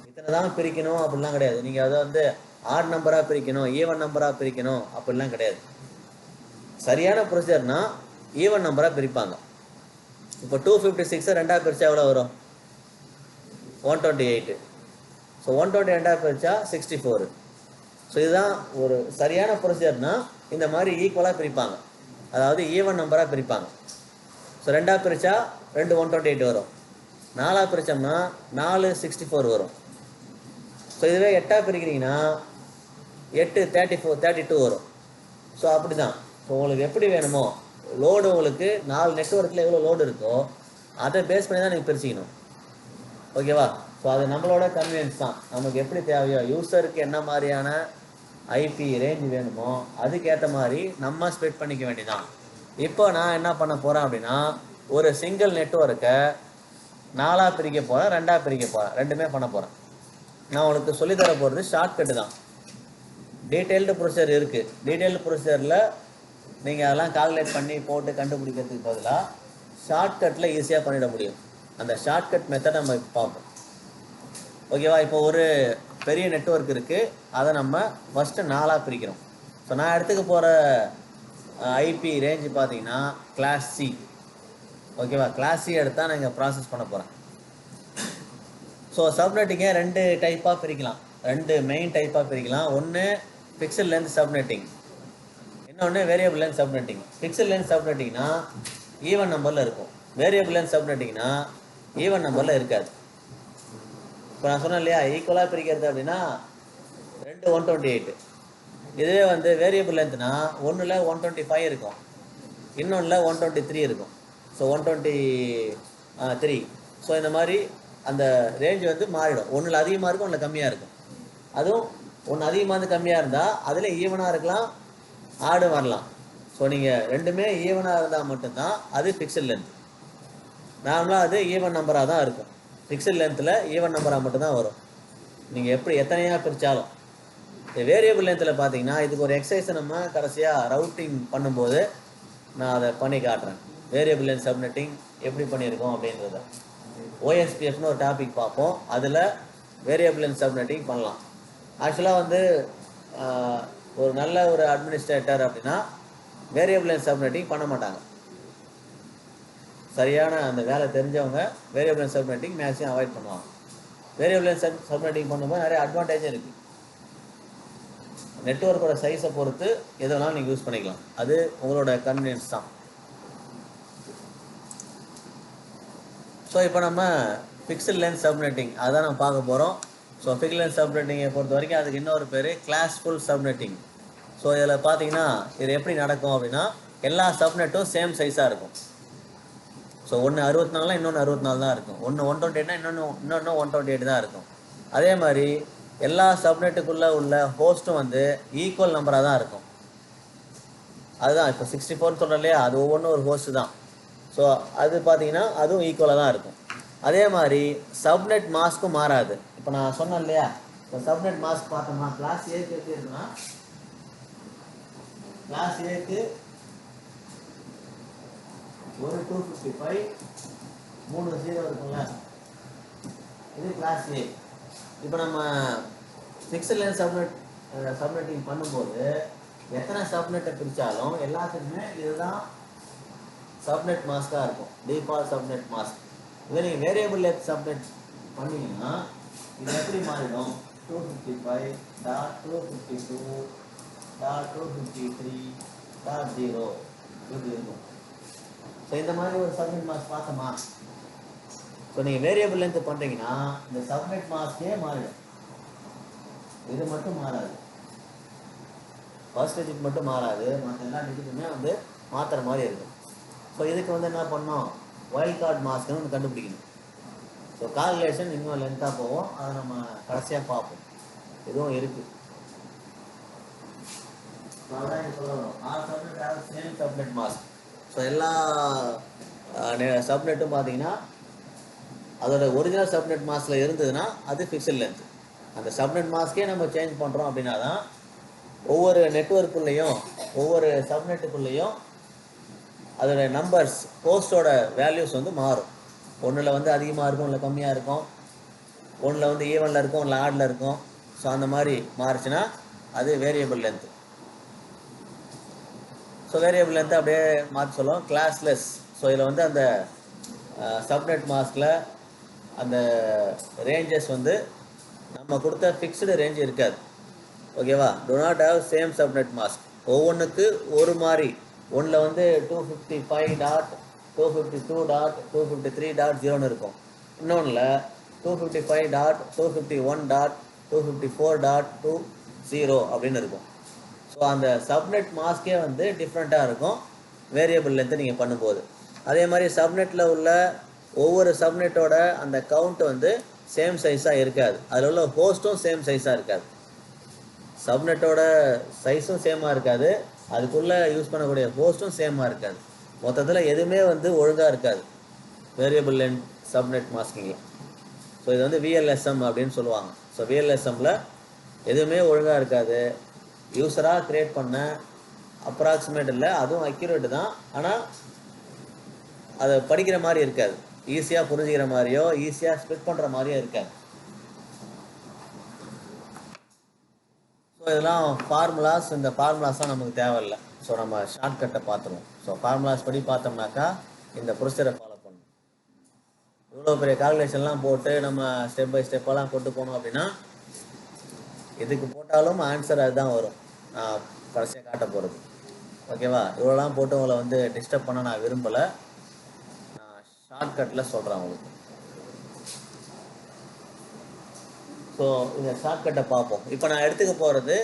இத்தனை தான் பிரிக்கணும் அப்படிலாம் கிடையாது. நீங்கள் அதை வந்து ஆட் நம்பராக பிரிக்கணும், ஈவன் நம்பராக பிரிக்கணும் அப்படிலாம் கிடையாது. சரியான ப்ரொசீஜர்னா ஈவன் நம்பராக பிரிப்பாங்க. இப்போ 256 ரெண்டாக பிரித்தா எவ்வளோ வரும்? 128. ஸோ 128 பிரித்தா 64. ஸோ இதுதான் ஒரு சரியான ப்ரொசீஜர்னா, இந்த மாதிரி ஈக்குவலாக பிரிப்பாங்க, அதாவது ஈவன் நம்பராக பிரிப்பாங்க. ஸோ 2ஆக பிரித்தா 2 128 வரும், 4ஆக பிரித்தோம்னா 4 64 வரும். ஸோ இதுவே 8ஆக பிரிக்கிறீங்கன்னா 8 34 32 வரும். ஸோ அப்படி தான். ஸோ உங்களுக்கு எப்படி வேணுமோ லோடு, உங்களுக்கு 4 நெட்வொர்க்கில் எவ்வளோ லோடு இருக்கோ அதை பேஸ் பண்ணி தான் நீங்கள் பிரிச்சிக்கணும். ஓகேவா? ஸோ அது நம்மளோட கன்வீனியன்ஸ் தான். நமக்கு எப்படி தேவையோ, யூஸருக்கு என்ன மாதிரியான ஐபி ரேஞ்ச் வேணுமோ அதுக்கேற்ற மாதிரி நம்ம ஸ்ப்ளிட் பண்ணிக்க வேண்டியதான். இப்போ நான் என்ன பண்ண போகிறேன் அப்படின்னா, ஒரு சிங்கிள் நெட்வொர்க்கை 4ஆக பிரிக்க போகிறேன், 2ஆக பிரிக்க போகிறேன், ரெண்டுமே பண்ண போகிறேன். நான் உனக்கு சொல்லித்தர போகிறது ஷார்ட்கட்டு தான். டீட்டெயில்டு ப்ரொசீஜர் இருக்குது. டீட்டெயில்டு ப்ரொசீஜரில் நீங்கள் அதெல்லாம் கால்குலேட் பண்ணி போட்டு கண்டுபிடிக்கிறதுக்கு பதிலாக ஷார்ட்கட்டில் ஈஸியாக பண்ணிட முடியும். அந்த ஷார்ட்கட் மெத்தட் நம்ம இப்போ பார்ப்போம். ஓகேவா? இப்போ ஒரு பெரிய நெட்வொர்க் இருக்குது, அதை நம்ம ஃபஸ்ட்டு 4ஆக பிரிக்கிறோம். ஸோ நான் எடுத்துக்க போகிற ஐபி ரேஞ்சு பார்த்தீங்கன்னா கிளாஸ் சி. ஓகேவா? கிளாஸ் சி எடுத்தால் நான் இங்கே ப்ராசஸ் பண்ண போகிறேன். ஸோ சப்நெட்டிங்கை 2 டைப்பாக பிரிக்கலாம், 2 மெயின் டைப்பாக பிரிக்கலாம். ஒன்று பிக்சல் லென்த் சப்நெட்டிங், இன்னொன்று variable length subnetting. Fixed length சப்நெட்டிங்னா ஈவன் நம்பரில் இருக்கும், வேரியபிள் லென்த் சப்நெட்டிங்னா ஈவன் நம்பரில் இருக்காது. இப்போ நான் சொன்னேன் இல்லையா, ஈக்குவலாக பிரிக்கிறது அப்படின்னா 2 128. இதுவே வந்து வேரியபிள் லென்த்னா ஒன்றில் 125 இருக்கும், இன்னொன்றில் 123 இருக்கும். ஸோ 123. ஸோ இந்த மாதிரி அந்த ரேஞ்ச் வந்து மாறிடும். ஒன்றில் அதிகமாக இருக்கும், ஒன்றில் கம்மியாக இருக்கும். அதுவும் ஒன்று அதிகமாக இருந்து கம்மியாக இருந்தால் அதில் ஈவனாக இருக்கலாம், ஆடும் வரலாம். ஸோ நீங்கள் ரெண்டுமே ஈவனாக இருந்தால் மட்டும்தான் அது பிக்சல் லென்த். நார்மலாக அது ஈவன் நம்பராக தான் இருக்கும். பிக்சல் லென்த்தில் ஈவன் நம்பராக மட்டும்தான் வரும், நீங்கள் எப்படி எத்தனையாக பிரித்தாலும். வேரியபிள் லென்த்தில் பார்த்தீங்கன்னா இதுக்கு ஒரு எக்ஸசைஸை நம்ம கடைசியாக ரவுட்டிங் பண்ணும்போது நான் அதை பண்ணி காட்டுறேன். வேரியபிள் லென்த் சப்நெட்டிங் எப்படி பண்ணியிருக்கோம் அப்படின்றத ஓஎஸ்பிஎஃப்னு ஒரு டாபிக் பார்ப்போம், அதில் வேரியபிள் லென்த் சப்நெட்டிங் பண்ணலாம். ஆக்சுவலாக வந்து ஒரு நல்ல ஒரு அட்மினிஸ்ட்ரேட்டர் அப்படின்னா வேரியபிள் லென்த் சப்நெட்டிங் பண்ண மாட்டாங்க. சரியான அந்த வேலை தெரிஞ்சவங்க variable length subnetting maximum avoid பண்ணுவாங்க. வேரியபிள் லென்த் சப்நெட்டிங் பண்ணும்போது நிறைய அட்வான்டேஜும் இருக்குது. நெட்வொர்க்கோட சைஸை பொறுத்து எதெல்லாம் நீங்கள் யூஸ் பண்ணிக்கலாம். அது உங்களோட கன்வீனியன்ஸ் தான். ஸோ இப்போ நம்ம ஃபிக்ஸ்டு லென்த் சப்நெட்டிங் அதான் நம்ம பார்க்க போகிறோம். ஸோ ஃபிக்ஸ்டு லென்த் சப்நெட்டிங்கை பொறுத்த வரைக்கும் அதுக்கு இன்னொரு பேர் கிளாஸ்ஃபுல் சப்நெட்டிங். ஸோ இதில் பார்த்தீங்கன்னா இது எப்படி நடக்கும் அப்படின்னா எல்லா சப்நெட்டும் சேம் சைஸாக இருக்கும். ஸோ ஒன்று 64 இன்னொன்று 64 தான் இருக்கும். ஒன்று 128 இன்னொன்று 128 தான் இருக்கும். அதே மாதிரி எல்லா சப்நெட்டுக்குள்ளே உள்ள ஹோஸ்ட்டும் வந்து ஈக்குவல் நம்பராக தான் இருக்கும். அதுதான் இப்போ 64 சொல்கிறோம் இல்லையா, அது ஒவ்வொன்றும் ஒரு ஹோஸ்ட்டு தான். ஸோ அது பார்த்தீங்கன்னா அதுவும் ஈக்குவலாக தான் இருக்கும். அதே மாதிரி சப்நெட் மாஸ்க்கும் மாறாது. இப்போ நான் சொன்னேன் இல்லையா, இப்போ சப்நெட் மாஸ்க் பார்த்தோம்னா கிளாஸ் ஏக்கு எப்படி இருக்குன்னா, கிளாஸ் ஏக்கு ஒரு 255 3 0 இருக்குல்ல, இது கிளாஸ் ஏ. இப்போ நம்ம ஃபிக்ஸ்டு லென்த் சப்நெட்டிங் பண்ணும்போது எத்தனை சப்நெட்டை பிரித்தாலும் எல்லாத்துக்குமே இதுதான் சப்நெட் மாஸ்காக இருக்கும், டிஃபால்ட் சப்நெட் மாஸ்க். இதே நீங்கள் வேரியபிள் லென்த் சப்நெட் பண்ணிங்கன்னா இது எப்படி மாறிடும், 255.252.253.0 இப்படி இருக்கும். ஸோ இந்த மாதிரி ஒரு சப்நெட் மாஸ்க் பார்த்தோமா. ஸோ நீங்கள் வேரியபிள் லென்த் பண்ணுறீங்கன்னா இந்த சப்நெட் மாஸ்கே மாறிடும். இது மட்டும் மாறாது, ஃபர்ஸ்ட் டிஜிட் மட்டும் மாறாது, மற்ற எல்லா டிஜிட்டுமே வந்து மாற்றுற மாதிரி இருக்கும். ஸோ இதுக்கு வந்து என்ன பண்ணோம், வைல்ட் கார்டு மாஸ்க்னு ஒன்று கண்டுபிடிக்கணும். ஸோ கால்குலேஷன் இன்னும் லென்த்தாக போவோம், அதை நம்ம கடைசியாக பார்ப்போம். இதுவும் இருக்குது. ஸோ அதான் எனக்கு சொல்லணும், all subnet have same subnet mask. So எல்லா சப்நெட்டும் பார்த்தீங்கன்னா அதோட ஒரிஜினல் சப்நெட் மாஸ்கில் இருந்ததுன்னா அது ஃபிக்ஸ்டு லென்த். அந்த சப்நெட் மாஸ்க்கே நம்ம சேஞ்ச் பண்ணுறோம் அப்படின்னா தான் ஒவ்வொரு நெட்வொர்க்குள்ளேயும் ஒவ்வொரு சப்நெட்டுக்குள்ளேயும் அதோட நம்பர்ஸ் ஹோஸ்டோட வேல்யூஸ் வந்து மாறும். ஒன்றில் வந்து அதிகமாக இருக்கும், இல்லை கம்மியாக இருக்கும், ஒன்றில் வந்து ஈவனில் இருக்கும், ஒன்றில் ஆடில் இருக்கும். ஸோ அந்த மாதிரி மாறுச்சுன்னா அது variable length. So variable length அப்படியே மாற்றி சொல்லுவோம் கிளாஸ்லெஸ். ஸோ இதில் வந்து அந்த சப்நெட் மாஸ்கில் அந்த ரேஞ்சஸ் வந்து நம்ம கொடுத்த ஃபிக்ஸ்டு ரேஞ்ச் இருக்காது. ஓகேவா, do not have same subnet mask. ஒவ்வொன்றுக்கு ஒரு மாதிரி, ஒன்றில் வந்து 255.252.253.0 இருக்கும், இன்னொன்றில் 255.251.254.20 அப்படின்னு இருக்கும். ஸோ அந்த சப்நெட் மாஸ்கே வந்து டிஃப்ரெண்ட்டாக இருக்கும் வேரியபிள் லென்த்து நீங்கள் பண்ணும்போது. அதே மாதிரி சப்நெட்டில் உள்ள ஒவ்வொரு சப்நெட்டோட அந்த கவுண்ட் வந்து சேம் சைஸாக இருக்காது, அதில் உள்ள ஹோஸ்ட்டும் சேம் சைஸாக இருக்காது. சப்நெட்டோட சைஸும் சேமாக இருக்காது, அதுக்குள்ளே யூஸ் பண்ணக்கூடிய ஹோஸ்ட்டும் சேமாக இருக்காது. மொத்தத்தில் எதுவுமே வந்து ஒழுங்காக இருக்காது வேரியபிள் லென்த் சப்நெட் மாஸ்கிங்கில். ஸோ இது வந்து விஎல்எஸ்எம் அப்படின்னு சொல்லுவாங்க. ஸோ விஎல்எஸ்எம்மில் எதுவுமே ஒழுங்காக இருக்காது. யூஸராக க்ரியேட் பண்ண அப்ராக்சிமேட் இல்லை, அதுவும் அக்யூரேட்டு தான், ஆனால் அதை படிக்கிற மாதிரி இருக்காது, ஈஸியாக புரிஞ்சுக்கிற மாதிரியோ ஈஸியாக ஸ்ப்ளிட் பண்ணுற மாதிரியோ இருக்காது. ஸோ இதெல்லாம் ஃபார்முலாஸ், இந்த ஃபார்முலாஸ்லாம் நமக்கு தேவையில்லை. ஸோ நம்ம ஷார்ட்கட்டை பார்த்துருவோம். ஸோ ஃபார்முலாஸ் படி பார்த்தோம்னாக்கா இந்த ப்ரொசீஜரை ஃபாலோ பண்ணணும். இவ்வளோ பெரிய கால்குலேஷன்லாம் போட்டு நம்ம ஸ்டெப் பை ஸ்டெப்பெல்லாம் கொண்டு போனோம் அப்படின்னா இதுக்கு போட்டாலும் ஆன்சர் அதுதான் வரும், நான் கடைசியாக காட்ட போகிறது. ஓகேவா, இவ்வளோலாம் போட்டு உங்களை வந்து டிஸ்டர்ப் பண்ண நான் விரும்பலை, நான் ஷார்ட்கட்டில் சொல்கிறேன் உங்களுக்கு. ஸோ இந்த ஷார்ட்கட்டை பார்ப்போம். இப்போ நான் எடுத்துக்க போகிறது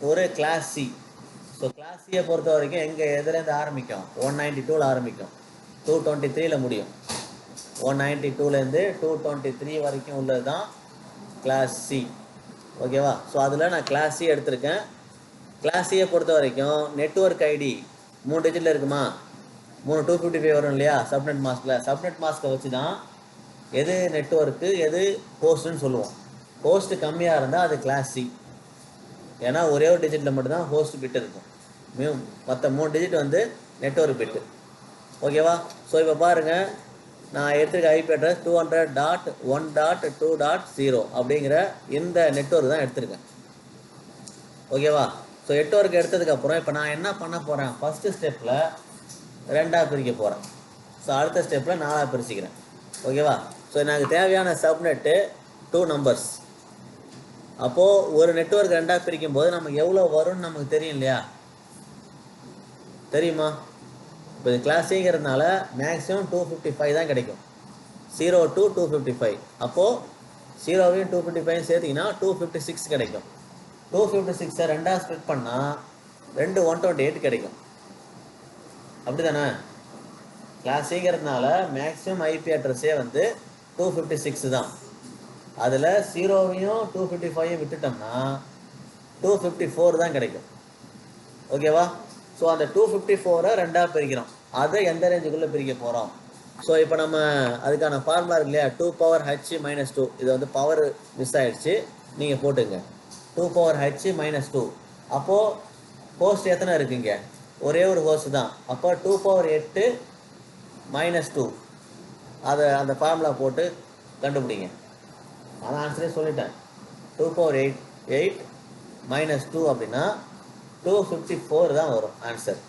ஒரு கிளாஸ் சி. ஸோ கிளாஸ் சியை பொறுத்த வரைக்கும் எதுலேருந்து ஆரம்பிக்கும், 192ல் ஆரம்பிக்கும், 223ல் முடியும். 192லேருந்து 223 வரைக்கும் உள்ளது தான் கிளாஸ் சி. ஓகேவா, ஸோ அதில் நான் கிளாஸ் சி எடுத்திருக்கேன். கிளாஸ் சியை பொறுத்த வரைக்கும் நெட்வொர்க் ஐடி 3 டிஜிட்டில் இருக்குமா, 3 255 வரும் இல்லையா சப்நெட் மாஸ்கில். சப்நெட் மாஸ்கை வச்சு தான் எது நெட்வொர்க்கு எது ஹோஸ்ட்டுன்னு சொல்லுவோம். ஹோஸ்ட்டு கம்மியாக இருந்தால் அது கிளாஸ் சி, ஏன்னா ஒரே ஒரு டிஜிட்டில் மட்டும்தான் ஹோஸ்ட் பிட் இருக்கும், மற்ற 3 டிஜிட் வந்து நெட்வொர்க் பிட்டு. ஓகேவா, ஸோ இப்போ பாருங்கள், நான் எடுத்துருக்க ஐபி அட்ரஸ் 200.1.2.0 அப்படிங்கிற இந்த நெட்வொர்க் தான் எடுத்திருக்கேன். ஓகேவா, ஸோ நெட்வொர்க் எடுத்ததுக்கப்புறம் இப்போ நான் என்ன பண்ண போகிறேன், ஃபஸ்ட்டு ஸ்டெப்பில் 2ஆக பிரிக்க போகிறேன். ஸோ அடுத்த ஸ்டெப்பில் 4ஆக பிரிச்சுக்கிறேன். ஓகேவா? ஸோ எனக்கு தேவையான சப்நெட்டு 2 நம்பர்ஸ். அப்போது ஒரு நெட்வொர்க் 2ஆக பிரிக்கும் போது நமக்கு எவ்வளோ வரும்னு நமக்கு தெரியும் இல்லையா? தெரியுமா? இப்போ இது கிளாஸ் சிங்கிறதுனால மேக்ஸிமம் 255 தான் கிடைக்கும். 0 to 255. அப்போது 0வையும் 255 சேர்த்திங்கன்னா 256 கிடைக்கும். 256 2ஆக ஸ்ப்ளிட் பண்ணால் 128 கிடைக்கும். அப்படி தானே? கிளாஸ் சிங்கிறதுனால மேக்ஸிமம் ஐபி அட்ரஸே வந்து 256 தான். அதில் 0வையும் 255 விட்டுட்டோம்னா 254 தான் கிடைக்கும். ஓகேவா? ஸோ அந்த 254 2ஆக பிரிக்கிறோம். அதை எந்த ரேஞ்சுக்குள்ளே பிரிக்க போகிறோம்? ஸோ இப்போ நம்ம அதுக்கான ஃபார்முலா இருக்கு இல்லையா, 2 power h - 2. இது வந்து பவர் மிஸ் ஆகிடுச்சு, நீங்கள் போட்டுங்க. 2 power h - 2. அப்போது ஹோஸ்ட் எத்தனை இருக்குங்க? ஒரே ஒரு ஹோஸ்ட் தான். அப்போ 2 power 8 - 2. அதை அந்த ஃபார்முலா போட்டு கண்டுபிடிங்க. அதான் ஆன்சரே சொல்லிட்டேன். 2 power 8 - 2 அப்படின்னா 254 தான் வரும் ஆன்சர்.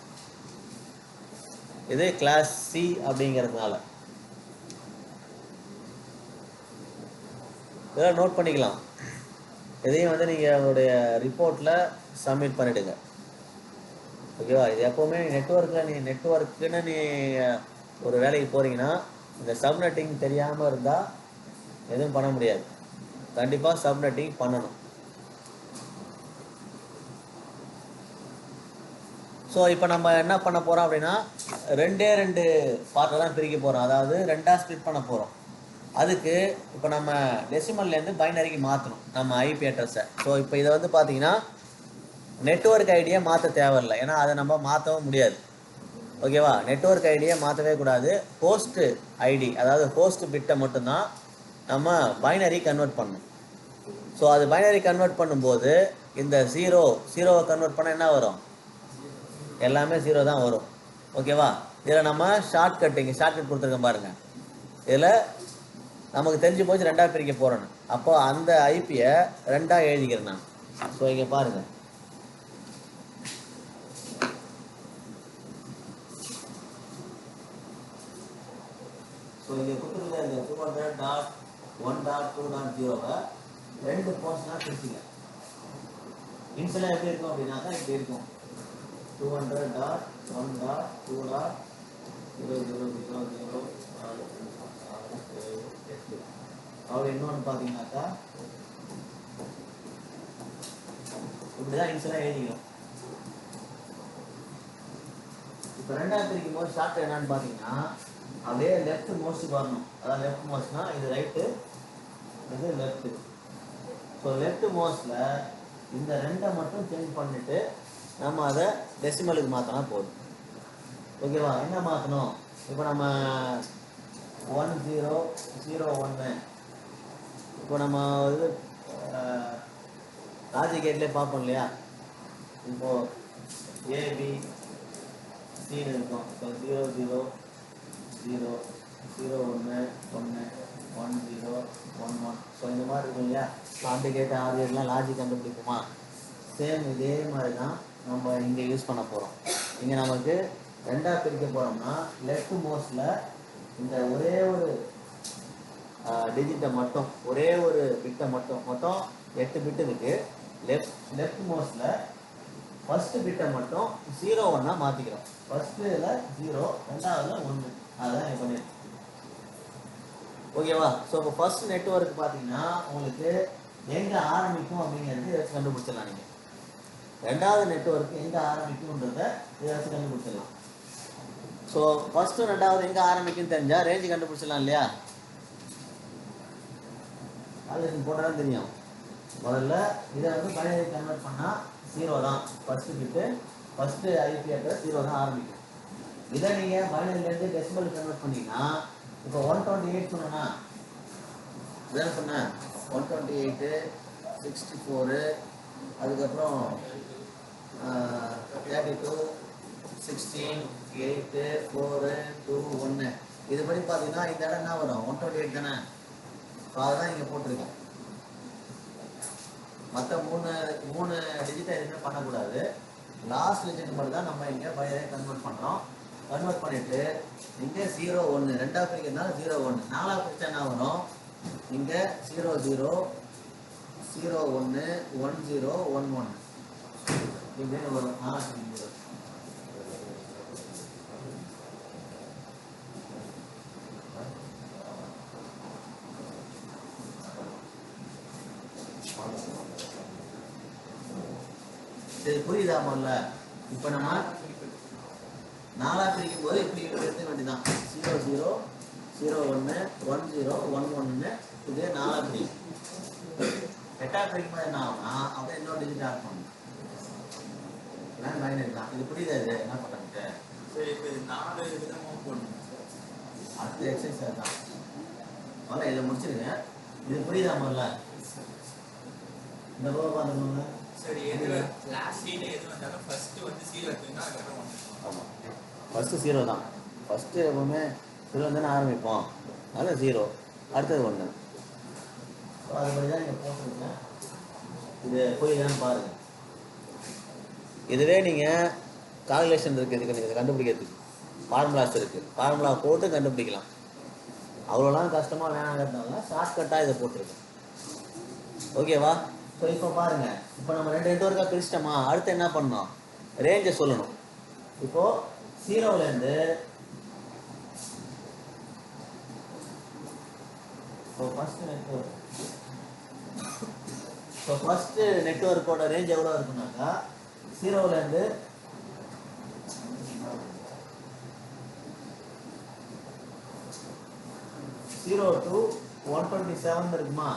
இது கிளாஸ் சி அப்படிங்கிறதுனால இதெல்லாம் நோட் பண்ணிக்கலாம். இதையும் வந்து நீங்கள் உங்களுடைய ரிப்போர்ட்டில் சப்மிட் பண்ணிவிடுங்க. ஓகேவா? இது எப்போவுமே நெட்வொர்க்குன்னு நீ ஒரு வேலைக்கு போகிறீங்கன்னா இந்த சப்நெட்டிங் தெரியாமல் இருந்தால் எதுவும் பண்ண முடியாது. கண்டிப்பாக சப்நெட்டிங் பண்ணணும். ஸோ இப்போ நம்ம என்ன பண்ண போகிறோம் அப்படின்னா 2 பார்ட்டில் தான் பிரிக்க போகிறோம். அதாவது 2ஆக ஸ்ப்ளிட் பண்ண போகிறோம். அதுக்கு இப்போ நம்ம டெசிமல்லேருந்து பைனரிக்கு மாற்றணும் நம்ம ஐபி அட்ரஸை. ஸோ இப்போ இதை வந்து பார்த்தீங்கன்னா நெட்வொர்க் ஐடியை மாற்ற தேவையில்லை, ஏன்னா அதை நம்ம மாற்றவும் முடியாது. ஓகேவா? நெட்வொர்க் ஐடியை மாற்றவே கூடாது. ஹோஸ்ட் ஐடி, அதாவது ஹோஸ்ட் பிட்டை மட்டும்தான் நம்ம பைனரி கன்வெர்ட் பண்ணணும். ஸோ அது பைனரி கன்வெர்ட் பண்ணும்போது இந்த 0வை கன்வெர்ட் பண்ணால் என்ன வரும்? எல்லாமே 0 தான் வரும். ஓகேவா? இதில் நம்ம ஷார்ட்கட் கொடுத்துருக்கோம் பாருங்கள். இதில் நமக்கு தெரிஞ்சு போச்சு 2ஆக பிரிக்க போகிறோன்னு. அப்போ அந்த ஐபியை 2ஆக எழுதிக்கிறேன் நான். ஸோ இங்கே பாருங்கள், ஸோ இங்கே கொடுத்துருக்க இந்த 200.1.2.0வை 2 போர்ஷனாக பிரிச்சுங்க. இன்செல்லாம் எப்படி இருக்கும் அப்படின்னாக்கா இப்படி இருக்கும். 200.1.2.000 அப்படி இன்னொன்று பார்த்தீங்கன்னாக்கா இப்படிதான் இன்செல்லாம் எழுதிக்கும். இப்போ 2ஆக பிரிக்கும் போது ஷார்ட் என்னன்னு பார்த்தீங்கன்னா அப்படியே லெஃப்ட் மோஸ்ட்டுக்கு வரணும். அதாவது லெஃப்ட் மோஸ்ட்னா இது ரைட்டு, இது லெஃப்ட்டு. ஸோ லெஃப்ட் மோஸ்டில் இந்த 2ஐ மட்டும் சேஞ்ச் பண்ணிவிட்டு நம்ம அதை டெசிமலுக்கு மாற்றினா போதும். ஓகேவா? என்ன மாற்றணும்? இப்போ நம்ம 1001 இப்போ நம்ம இது லாஜிக் கேட்லேயே பார்ப்போம் இல்லையா? இப்போது ஏபிசின்னு இருக்கும். ஸோ 0 0 0 0 1 1 1 0 1 1. ஸோ இந்த மாதிரி இருக்கும் இல்லையா? ஸோ அந்த கேட்டு ஆர்எல்லாம் லாஜிக் கண்டுபிடிக்குமா? சேம் இதே மாதிரி தான் நம்ம இங்கே யூஸ் பண்ண போகிறோம். இங்கே நமக்கு 2ஆக பிரிக்க போகிறோம்னா லெஃப்ட் மோஸ்டில் இந்த ஒரே ஒரு டிஜிட்டை மட்டும், ஒரே ஒரு பிட்டை மட்டும், மொத்தம் 8 பிட்டு இருக்குது. லெஃப்ட் மோஸ்டில் ஃபஸ்ட்டு பிட்டை மட்டும் 0 மாற்றிக்கிறோம். ஃபஸ்ட்டில் 0, 2ஆவதுல 1. அதுதான் இப்போ பண்ணியிருக்கோம். ஓகேவா? ஸோ இப்போ ஃபர்ஸ்ட் நெட்வொர்க் பார்த்தீங்கன்னா உங்களுக்கு எங்கே ஆரம்பிக்கும் அப்படிங்கிறது இதை வச்சு கண்டுபிடிச்சிடலாம். நீங்கள் 2வது நெட்வொர்க் எங்கே ஆரம்பிக்கும்ன்றதை இதை வச்சு கண்டுபிடிச்சிடலாம். ஸோ ஃபஸ்ட்டு 2வது எங்கே ஆரம்பிக்குன்னு தெரிஞ்சால் ரேஞ்சு கண்டுபிடிச்சிடலாம் இல்லையா? அது போட்டாலும் தெரியும். முதல்ல இதை வந்து பைனரி கன்வெர்ட் பண்ணால் 0 தான் ஃபஸ்ட்டு பிட்டு, ஃபஸ்ட்டு ஐபி அட்ரஸ் 0 தான் ஆரம்பிக்கும். இதை நீங்கள் பைனரிலேருந்து டெசிமல் கன்வெர்ட் பண்ணிங்கன்னா இப்போ 128 சொன்னா இதான் சொன்னேன். 128 64 அதுக்கப்புறம் 32 16 8 4 2 1. இதுபடி பார்த்தீங்கன்னா இந்த இடம் என்ன வரும்? 128 தானே? ஸோ அதுதான் இங்கே போட்டிருக்கேன். மற்ற மூணு மூணு டிஜிட்டை எதுவுமே பண்ணக்கூடாது. லாஸ்ட் டிஜிட் மட்டும் தான் நம்ம இங்கே பைனரி கன்வெர்ட் பண்ணுறோம். கன்வெர்ட் பண்ணிவிட்டு இங்கே 0 1 ரெண்டாவது பிரிக்கிறதுனால 0 1 நாலாவது பிரிச்சா என்ன வரும்? இங்கே 0 0 0 1 1 0 1 1 இப்படின்னு வரும். இது புரியுதா? முதல்ல இப்போ நம்ம நாலா பிரிக்கும் போது இப்படி எடுத்துக்க வேண்டியதான். 0 0 0 1 1 0 1 1 இது நாலா பிரிக்கும். எட்டாவது பிரிக்கும் போது என்ன ஆகும்னா அப்படியே இன்னொரு டிஜிட் ஆட் பண்ணணும். பைனரி தான். இது புரியுதா? இது என்ன பண்ணுறது? சரி, இப்போ இது 4 விதமாக போடணும். அடுத்த எக்ஸசைஸ் தான். முதல்ல இதை முடிச்சிருங்க. இது புரியுதா? முதல்ல இந்த ரோ பார்த்துக்கோங்க. சரி, கிளாஸ் சீல எது வந்தாலும் ஃபர்ஸ்ட் வந்து 0 எடுத்தீங்கன்னா அதுக்கப்புறம் 1. ஆமாம், ஃபர்ஸ்ட் 0 தான். ஃபர்ஸ்ட் எப்பவுமே 0 தானே ஆரம்பிப்போம். அதில் 0 அடுத்தது 1. ஸோ அதுபடி தான் நீங்கள் போட்டுருங்க. இது புரியுதான்னு பாருங்கள். இதுவே நீங்கள் கால்குலேஷன் இருக்குது, இதுக்கு நீங்கள் கண்டுபிடிக்கிறதுக்கு ஃபார்முலாஸ் இருக்குது. ஃபார்முலா போட்டு கண்டுபிடிக்கலாம். அவ்வளோலாம் கஷ்டமாக வேணாங்கிறதுனால ஷார்ட்கட்டாக இதை போட்டிருக்கேன். ஓகேவா? ஸோ இப்போ பாருங்க, இப்போ நம்ம ரெண்டு ஒருக்கா பிரிச்சிட்டோமா? அடுத்து என்ன பண்ணணும்? ரேஞ்சை சொல்லணும். இப்போ 0லேருந்து ஃபர்ஸ்ட் நெட்வொர்க்கோட ரேஞ்ச் எவ்வளோ இருக்குனாக்கா 0லேருந்து 0 to 127 இருக்குமா?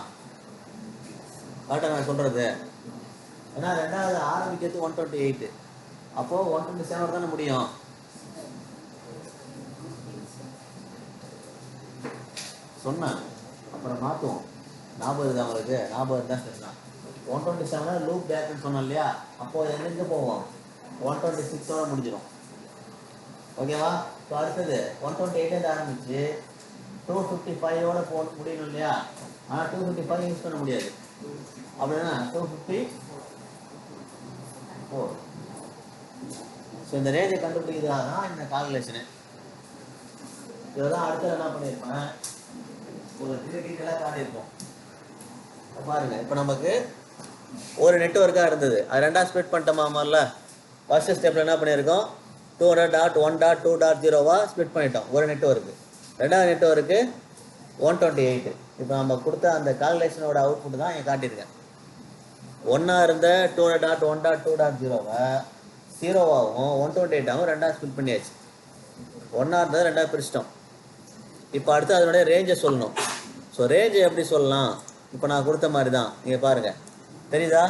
கரெக்டாக நான் சொல்கிறது. ஏன்னா ரெண்டாவது ஆரம்பிக்கிறது 128. அப்போது 127 தானே முடியும். சொன்னேன், அப்புறம் மாற்றுவோம். ஞாபகம் தான் உங்களுக்கு? ஞாபகம் தான் சரிதான். 127 லூப் பேக்குன்னு சொன்னோம் இல்லையா? அப்போது எங்கெங்கே போவோம்? 126 முடிஞ்சிடும். ஓகேவா? ஸோ அடுத்தது 128 ஆரம்பிச்சு 255 முடியணும் இல்லையா? ஆனால் 255 யூஸ் பண்ண முடியாது. அப்படின்னா 254. ஸோ இந்த ரேஞ்சை கண்டுபிடிக்கிறதாக தான் இந்த கால்குலேஷனு. இதெல்லாம் அடுத்தது என்ன பண்ணியிருப்பேன், ஒரு டீட்டெயிலாக காட்டியிருப்போம். பாருங்க, இப்போ நமக்கு ஒரு நெட்வொர்க்காக இருந்தது, அது ரெண்டாக ஸ்ப்ளிட் பண்ணிட்டோமாமல்ல. ஃபர்ஸ்ட் ஸ்டெப்பில் என்ன பண்ணியிருக்கோம்? 200.1.2.0 ஸ்ப்ளிட் பண்ணிட்டோம் ஒரு நெட்வொர்க்கு. ரெண்டாவது நெட்வொர்க்கு 128. இப்போ நம்ம கொடுத்த அந்த கால்குலேஷனோட அவுட்புட் தான் இங்கே காட்டியிருக்கேன். ஒன்றா இருந்த 200.1.2.0 0வாகவும் 128ஆகவும் ரெண்டாக ஸ்பிட் பண்ணியாச்சு. ஒன்றா இருந்தது ரெண்டாக பிரிச்சிட்டோம். இப்போ அடுத்து அதனுடைய ரேஞ்சை சொல்லணும். ஸோ ரேஞ்சை எப்படி சொல்லலாம்? இப்போ நான் கொடுத்த மாதிரி தான். நீங்கள் பாருங்கள், தெரியுதா?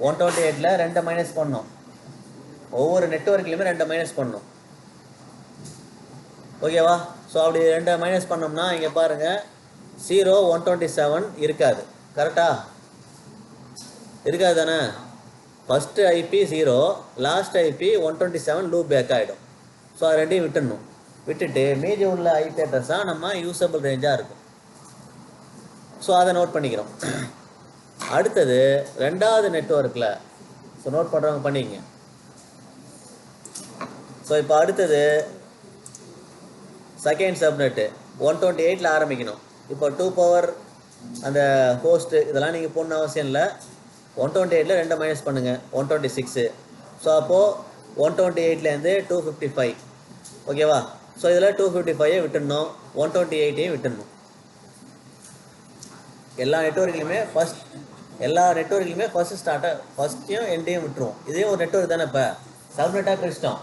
128ல் 2 மைனஸ் பண்ணணும். ஒவ்வொரு நெட்வொர்க்லையுமே 2 மைனஸ் பண்ணணும். ஓகேவா? ஸோ அப்படி 2 மைனஸ் பண்ணோம்னா இங்கே பாருங்கள், 0 127 இருக்காது. கரெக்டா? இருக்காது தானே? First IP 0, last IP 127 loop back ஆகிடும். ஸோ அது ரெண்டையும் விட்டுடணும். விட்டுட்டு மீதி உள்ள ஐபி அட்ரஸ் தான் நம்ம யூஸபிள் ரேஞ்சாக இருக்கும். ஸோ அதை நோட் பண்ணிக்கிறோம். அடுத்தது ரெண்டாவது நெட்வொர்க்கில், ஸோ நோட் பண்ணுறவங்க பண்ணிக்கங்க. ஸோ இப்போ அடுத்தது செகண்ட் சப்நெட்டு 128ல் ஆரம்பிக்கணும். இப்போ 2 பவர் அந்த ஹோஸ்ட்டு இதெல்லாம் நீங்கள் போடணும் அவசியம் இல்லை. 128ல் 2 மைனஸ் பண்ணுங்கள், 126. ஸோ அப்போது 128லேருந்து 255. ஓகேவா? ஸோ இதில் 255 விட்டுடணும், 128ஐயும் விட்டுடணும். எல்லா நெட்வொர்க்லையுமே ஃபஸ்ட்டு ஃபஸ்ட்டையும் எண்டையும் விட்டுருவோம். இதே ஒரு நெட்வொர்க் தானே. இப்போ சப்நெட்டாக பிரிச்சிட்டோம்.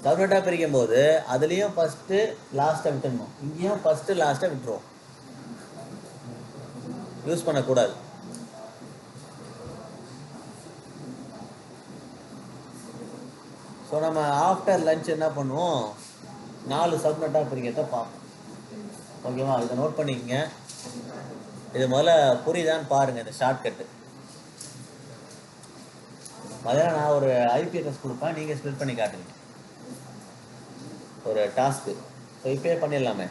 சப்நெட்டாக பிரிக்கும் போது அதுலேயும் ஃபஸ்ட்டு லாஸ்ட்டை விட்டுடணும், இங்கேயும் ஃபஸ்ட்டு லாஸ்ட்டை விட்டுருவோம். யூஸ் பண்ணக்கூடாது. ஸோ நம்ம ஆஃப்டர் லஞ்ச் என்ன பண்ணுவோம், 4 சப்நெட்டாக பிரிக்கிறத பார்ப்போம். ஓகேவா? இதை நோட் பண்ணிக்கங்க. இது முதல்ல புரியுதான்னு பாருங்கள். இந்த ஷார்ட்கட்டு முதல்ல நான் ஒரு ஐபி அட்ரஸ் கொடுப்பேன், நீங்கள் ஸ்பிளிட் பண்ணி காட்டுங்க. ஒரு டாஸ்க்கு. ஸோ இப்போயே பண்ணிடலாமே.